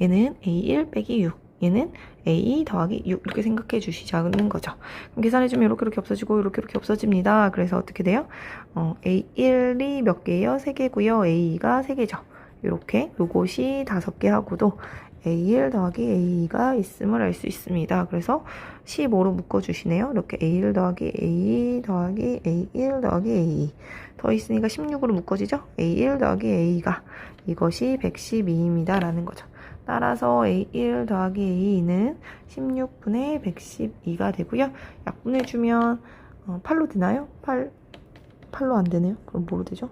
얘는 A1 빼기 6 얘는 A 더하기 6 이렇게 생각해 주시자는 거죠. 그럼 계산해주면 이렇게 없어지고 이렇게 없어집니다. 그래서 어떻게 돼요? A1이 몇 개예요? 3개고요. A가 3개죠. 이렇게 요것이 5개 하고도 A1 더하기 A가 있음을 알 수 있습니다. 그래서 15로 묶어주시네요. 이렇게 A1 더하기 A 더하기 A1 더하기 A 더 있으니까 16으로 묶어지죠? A1 더하기 A가 이것이 112입니다. 라는 거죠. 따라서 A1 더하기 A는 16분의 112가 되고요. 약분해주면 8로 되나요? 8로 안 되네요. 그럼 뭐로 되죠?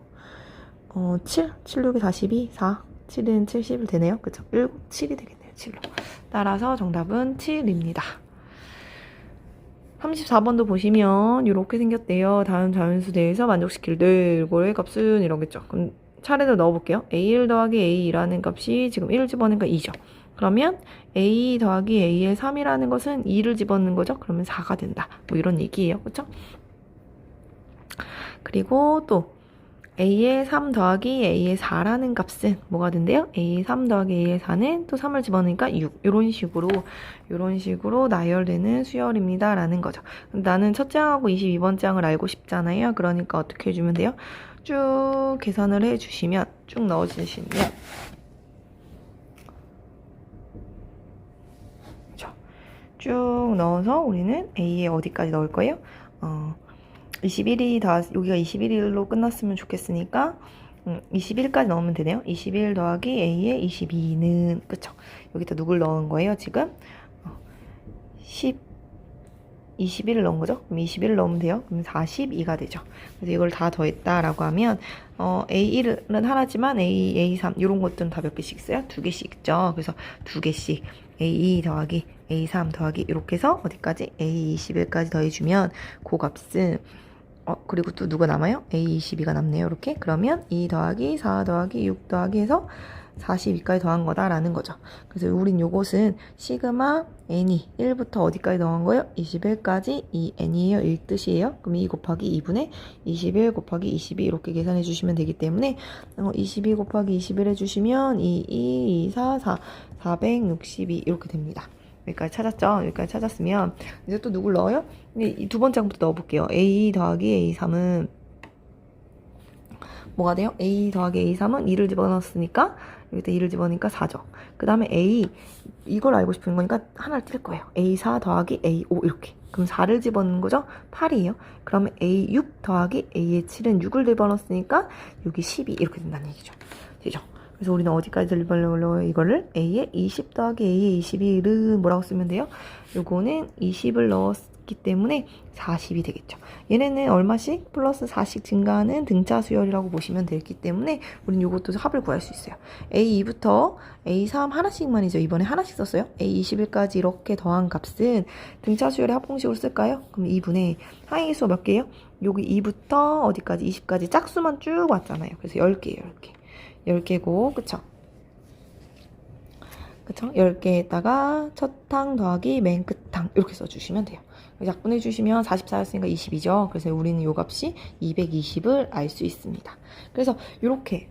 7, 7, 6이 42, 4, 7은 70일 되네요. 그쵸? 7이 되겠네요. 7로. 따라서 정답은 7입니다. 34번도 보시면 이렇게 생겼대요. 다음 자연수 대에서 만족시킬 늘 값은 이러겠죠. 그럼 차례로 넣어볼게요. a1 더하기 a2라는 값이 지금 1을 집어넣으니까 2죠. 그러면 a 더하기 a의 3이라는 것은 2를 집어넣는 거죠. 그러면 4가 된다. 뭐 이런 얘기예요. 그렇죠? 그리고 또 a의 3 더하기 a의 4라는 값은 뭐가 된대요? a의 3 더하기 a의 4는 또 3을 집어넣으니까 6. 이런 식으로 나열되는 수열입니다. 라는 거죠. 나는 첫 장하고 22번 장을 알고 싶잖아요. 그러니까 어떻게 해주면 돼요? 쭉 계산을 해주시면, 쭉 넣어주시면, 쭉 넣어서 우리는 a에 어디까지 넣을 거예요? 21이 다 여기가 21일로 끝났으면 좋겠으니까 21까지 넣으면 되네요. 21 더하기 a의 22는 그쵸? 여기다 누굴 넣은 거예요? 지금 21을 넣은 거죠? 그럼 21을 넣으면 돼요. 그럼 42가 되죠. 그래서 이걸 다 더했다라고 하면 A1은 하나지만 A, A3 이런 것들은 다 몇 개씩 있어요? 2개씩 있죠. 그래서 2개씩 A2 더하기 A3 더하기 이렇게 해서 어디까지? A21까지 더해주면 그 값은 그리고 또 누가 남아요? A22가 남네요. 이렇게. 그러면 2 더하기 4 더하기 6 더하기 해서 42까지 더한 거다라는 거죠. 그래서 우린 요것은 시그마 n이 1부터 어디까지 더한 거예요? 21까지 이 n이에요. 1 뜻이에요. 그럼 2 곱하기 2분의 21 곱하기 22 이렇게 계산해 주시면 되기 때문에 22 곱하기 21 해주시면 2, 4, 462 이렇게 됩니다. 여기까지 찾았죠? 여기까지 찾았으면 이제 또 누굴 넣어요? 이 두 번째 항부터 넣어볼게요. A 더하기 A3은 뭐가 돼요? A 더하기 A3은 2를 집어넣었으니까 여기다 2를 집어넣으니까 4죠. 그 다음에 A 이걸 알고 싶은 거니까 하나를 뜰 거예요. A4 더하기 A5 이렇게. 그럼 4를 집어넣는 거죠? 8이에요. 그러면 A6 더하기 A의 7은 6을 집어넣었으니까 여기 12 이렇게 된다는 얘기죠. 되죠? 그래서 우리는 어디까지 들리려고 이거를 A에 20 더하기 A에 21은 뭐라고 쓰면 돼요? 요거는 20을 넣었기 때문에 40이 되겠죠. 얘네는 얼마씩 플러스 4씩 증가하는 등차 수열이라고 보시면 되기 때문에 우리는 요것도 합을 구할 수 있어요. A2부터 A3 하나씩만이죠. 이번에 하나씩 썼어요. A21까지 이렇게 더한 값은 등차 수열의 합공식으로 쓸까요? 그럼 2분의 항의수 몇 개예요? 여기 2부터 어디까지 20까지 짝수만 쭉 왔잖아요. 그래서 10개예요. 10개고 그쵸? 10개에다가 첫 항 더하기 맨 끝항 이렇게 써주시면 돼요. 약분해주시면 44였으니까 22죠. 그래서 우리는 요 값이 220을 알 수 있습니다. 그래서 이렇게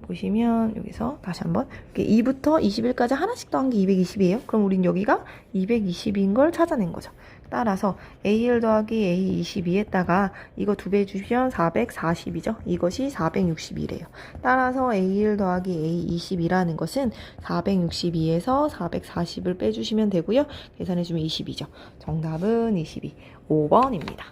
보시면 여기서 다시 한번 2부터 21까지 하나씩 더한 게 220이에요. 그럼 우린 여기가 220인 걸 찾아낸 거죠. 따라서 A1 더하기 A22에다가 이거 2배 해주시면 440이죠. 이것이 461이에요. 따라서 A1 더하기 A22라는 것은 462에서 440을 빼주시면 되고요. 계산해주면 22죠. 정답은 22, 5번입니다.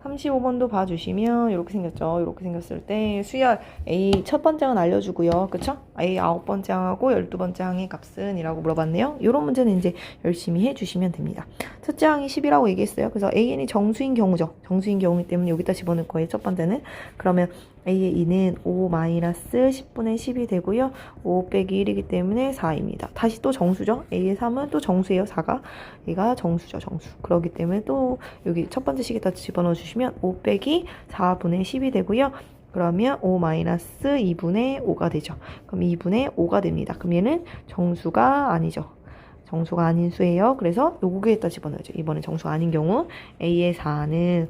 35번도 봐주시면 이렇게 생겼죠. 이렇게 생겼을 때 수열 A 첫 번째 항은 알려주고요. 그쵸? A 9번째 항하고 12번째 항의 값은 이라고 물어봤네요. 이런 문제는 이제 열심히 해주시면 됩니다. 첫째 항이 10이라고 얘기했어요. 그래서 AN이 정수인 경우죠. 정수인 경우이기 때문에 여기다 집어넣을 거예요. 첫 번째는. 그러면 A의 2는 5-10분의 10이 되고요. 5 빼기 1이기 때문에 4입니다. 다시 또 정수죠. A의 3은 또 정수예요. 4가. 얘가 정수죠. 정수. 그렇기 때문에 또 여기 첫 번째 식에다 집어넣어 주시면 5 빼기 4분의 10이 되고요. 그러면 5-2분의 5가 되죠. 그럼 2분의 5가 됩니다. 그럼 얘는 정수가 아니죠. 정수가 아닌 수예요. 그래서 여기에다 집어넣어야죠. 이번에 정수가 아닌 경우 A의 4는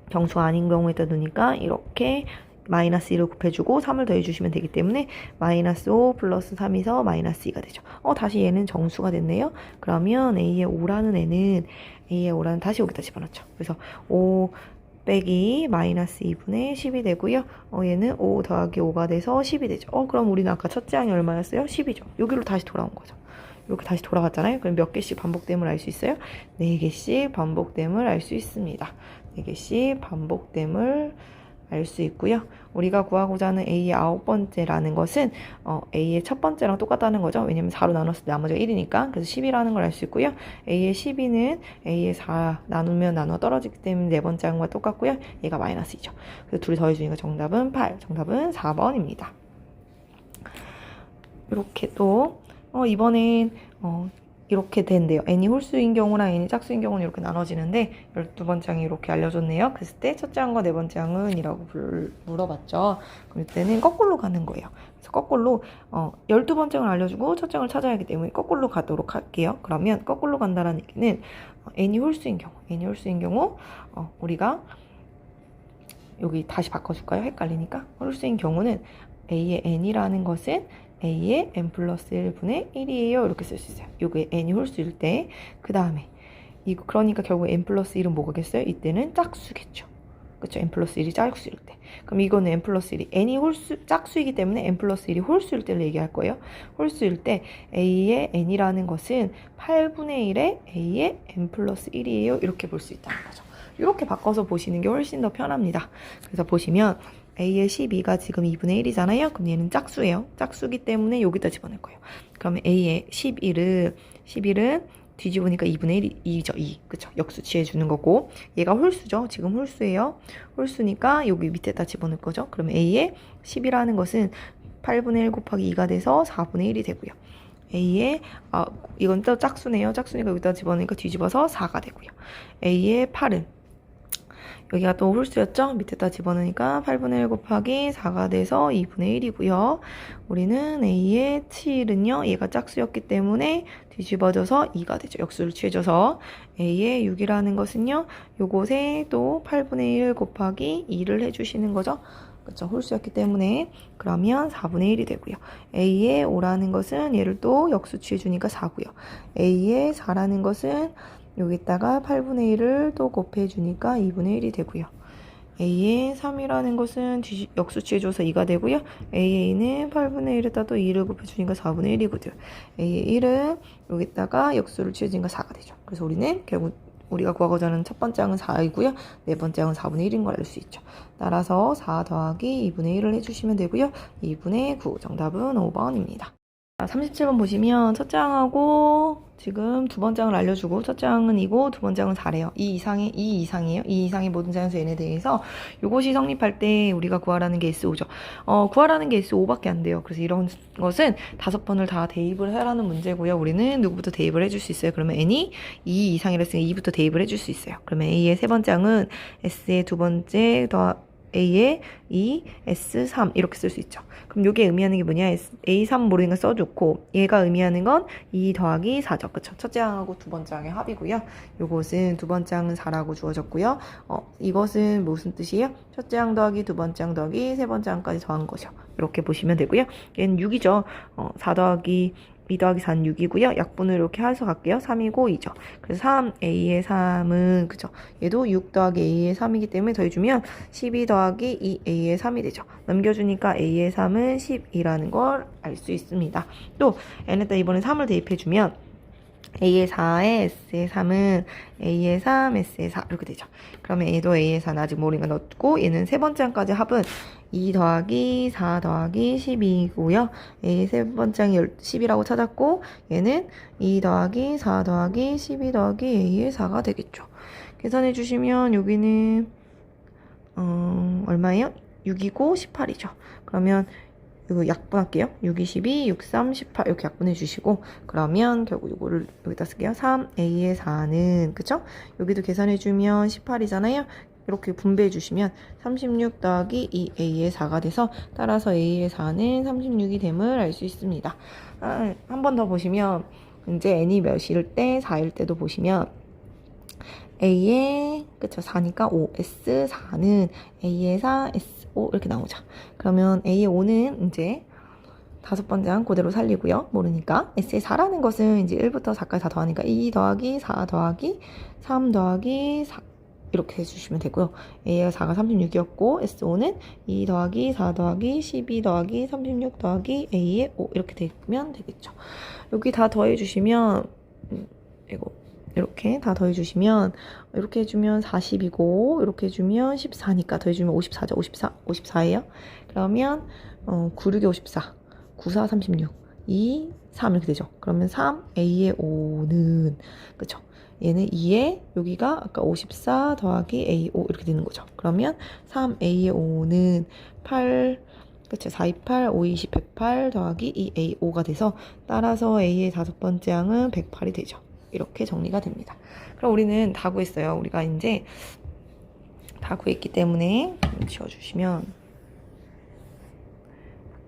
정수가 아닌 경우에다 넣으니까 이렇게 마이너스 1을 곱해주고 3을 더해주시면 되기 때문에 마이너스 5 플러스 3이서 마이너스 2가 되죠. 다시 얘는 정수가 됐네요. 그러면 A의 5라는 애는 A의 5라는 다시 여기다 집어넣죠. 그래서 5 빼기 마이너스 2분의 10이 되고요. 얘는 5 더하기 5가 돼서 10이 되죠. 그럼 우리는 아까 첫째 항이 얼마였어요? 10이죠. 여기로 다시 돌아온 거죠. 이렇게 다시 돌아갔잖아요. 그럼 몇 개씩 반복됨을 알 수 있어요? 4개씩 반복됨을 알 수 있습니다. 4개씩 반복됨을 알 수 있고요. 우리가 구하고자 하는 A의 9번째라는 것은 A의 첫 번째랑 똑같다는 거죠. 왜냐면 4로 나눴을 때 나머지가 1이니까. 그래서 10이라는 걸 알 수 있고요. A의 12는 A의 4 나누면 나눠 떨어지기 때문에 네 번째 항과 똑같고요. 얘가 마이너스 2죠. 그래서 둘이 더해주니까 정답은 8. 정답은 4번입니다. 이렇게 또 이번엔 이렇게 된대요. n이 홀수인 경우랑 n이 짝수인 경우는 이렇게 나눠지는데 12번째 항이 이렇게 알려줬네요. 그랬을 때 첫째 항과 네 번째 항은 이라고 물어봤죠. 그럼 이때는 거꾸로 가는 거예요. 그래서 거꾸로 12번째 항을 알려주고 첫째 항을 찾아야 하기 때문에 거꾸로 가도록 할게요. 그러면 거꾸로 간다는 얘기는 n이 홀수인 경우 우리가 여기 다시 바꿔줄까요? 헷갈리니까. 홀수인 경우는 a의 n이라는 것은 a의 n 플러스 1분의 1이에요. 이렇게 쓸 수 있어요. 요게 n이 홀수일 때. 그 다음에 이거 그러니까 결국 n 플러스 1은 뭐겠어요? 이때는 짝수겠죠. 그쵸? n 플러스 1이 짝수일 때. 그럼 이거는 n 플러스 1이 n이 짝수이기 때문에 n 플러스 1이 홀수일 때를 얘기할 거예요. 홀수일 때 a의 n이라는 것은 8분의 1의 a의 n 플러스 1이에요. 이렇게 볼 수 있다는 거죠. 이렇게 바꿔서 보시는 게 훨씬 더 편합니다. 그래서 보시면 a의 12가 지금 2분의 1이잖아요. 그럼 얘는 짝수예요. 짝수기 때문에 여기다 집어넣을 거예요. 그러면 a의 11은 뒤집으니까 2분의 1이죠. 2. 그쵸? 역수 취해주는 거고 얘가 홀수죠. 지금 홀수예요. 홀수니까 여기 밑에다 집어넣을 거죠. 그러면 a의 10이라는 것은 8분의 1 곱하기 2가 돼서 4분의 1이 되고요. a의 이건 또 짝수네요. 짝수니까 여기다 집어넣으니까 뒤집어서 4가 되고요. a의 8은 여기가 또 홀수였죠? 밑에다 집어넣으니까 8분의 1 곱하기 4가 돼서 2분의 1이고요. 우리는 a의 7은요. 얘가 짝수였기 때문에 뒤집어져서 2가 되죠. 역수를 취해줘서 a의 6이라는 것은요. 요곳에 또 8분의 1 곱하기 2를 해주시는 거죠. 그쵸? 홀수였기 때문에 그러면 4분의 1이 되고요. a의 5라는 것은 얘를 또 역수 취해주니까 4고요. a의 4라는 것은 여기다가 8분의 1을 또 곱해주니까 2분의 1이 되고요. a의 3이라는 것은 역수 취해줘서 2가 되고요. a는 8분의 1에다 또 2를 곱해주니까 4분의 1이거든요. a의 1은 여기다가 역수를 취해주니까 4가 되죠. 그래서 우리는 결국 우리가 구하고자 하는 첫 번째 항은 4이고요. 네 번째 항은 4분의 1인 걸 알 수 있죠. 따라서 4 더하기 2분의 1을 해주시면 되고요. 2분의 9 정답은 5번입니다. 37번 보시면 첫째 항하고 지금 두 번째 항을 알려주고 첫째 항은 이고 두 번째 항은 4래요. 이 이상이에요. 이 이상의 모든 자연수 n에 대해서 이것이 성립할 때 우리가 구하라는 게 S5죠. 구하라는 게 S5밖에 안 돼요. 그래서 이런 것은 5번을 다 대입을 하라는 문제고요. 우리는 누구부터 대입을 해줄 수 있어요. 그러면 n이 2 이상이라 했으니까 2부터 대입을 해줄 수 있어요. 그러면 a의 세 번째 항은 s의 두 번째 더 a의 2, s3 이렇게 쓸 수 있죠. 그럼 이게 의미하는 게 뭐냐? a3 모르니까 써줬고 얘가 의미하는 건 2 더하기 4죠. 그쵸? 첫째 항하고 두 번째 항의 합이고요. 요것은 두 번째 항은 4라고 주어졌고요. 이것은 무슨 뜻이에요? 첫째 항 더하기 두 번째 항 더하기 세 번째 항까지 더한 거죠. 이렇게 보시면 되고요. 얘는 6이죠. 4 더하기 2 더하기 4는 6이고요. 약분을 이렇게 해서 갈게요. 3이고 2죠. 그래서 3a의 3은 그죠? 얘도 6 더하기 a의 3이기 때문에 더해주면 12 더하기 2a의 3이 되죠. 넘겨주니까 a의 3은 10이라는 걸 알 수 있습니다. 또 n에다 이번에 3을 대입해주면 a의 4에 s의 3은 a의 3, s의 4 이렇게 되죠. 그러면 얘도 a의 4는 아직 모르니까 넣고 얘는 세 번째 항까지 합은 2 더하기 4 더하기 12이고요. a의 세 번째 항이 10이라고 찾았고 얘는 2 더하기 4 더하기 12 더하기 a의 4가 되겠죠. 계산해 주시면 여기는 얼마예요? 6이고 18이죠. 그러면 이거 약분할게요. 6, 22, 6, 3, 18 이렇게 약분해 주시고 그러면 결국 이거를 여기다 쓸게요. 3a의 4는 그쵸? 여기도 계산해 주면 18이잖아요. 이렇게 분배해 주시면 36 더하기 2a의 4가 돼서 따라서 a의 4는 36이 됨을 알 수 있습니다. 한 번 더 보시면 이제 n이 몇일 때 4일 때도 보시면 a의 그쵸 4니까 5 s4는 a의 4 s5 이렇게 나오죠. 그러면 a의 5는 이제 다섯 번째 항 그대로 살리고요. 모르니까 s의 4라는 것은 이제 1부터 4까지 다 더하니까 2 더하기 4 더하기 3 더하기 4 이렇게 해주시면 되고요. a의 4가 36이었고 s5는 2 더하기 4 더하기 12 더하기 36 더하기 a의 5 이렇게 되면 되겠죠. 여기 다 더해주시면 이거 이렇게 다 더해주시면 이렇게 해주면 40이고 이렇게 해주면 14니까 더해주면 54죠. 54예요. 그러면 9, 6에 54 9, 4, 36 2, 3 이렇게 되죠. 그러면 3a의 5는 그쵸? 얘는 2에 여기가 아까 54 더하기 a5 이렇게 되는 거죠. 그러면 3a의 5는 8 그쵸. 4, 2, 8, 5, 20, 108 더하기 2A, 5가 돼서 따라서 A의 5번째 항은 108이 되죠. 이렇게 정리가 됩니다. 그럼 우리는 다 구했어요. 우리가 이제 다 구했기 때문에 지워주시면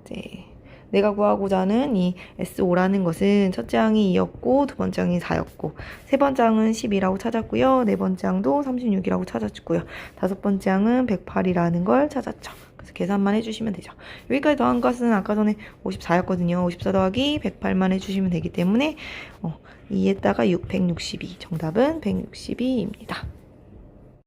이제 내가 구하고자 하는 이 S5라는 것은 첫째 항이 2였고 두 번째 항이 4였고 세 번째 항은 12라고 찾았고요. 네 번째 항도 36이라고 찾았고요. 다섯 번째 항은 108이라는 걸 찾았죠. 그래서 계산만 해주시면 되죠. 여기까지 더한 것은 아까 전에 54였거든요. 54 더하기 108만 해주시면 되기 때문에 2에다가 162. 정답은 162입니다.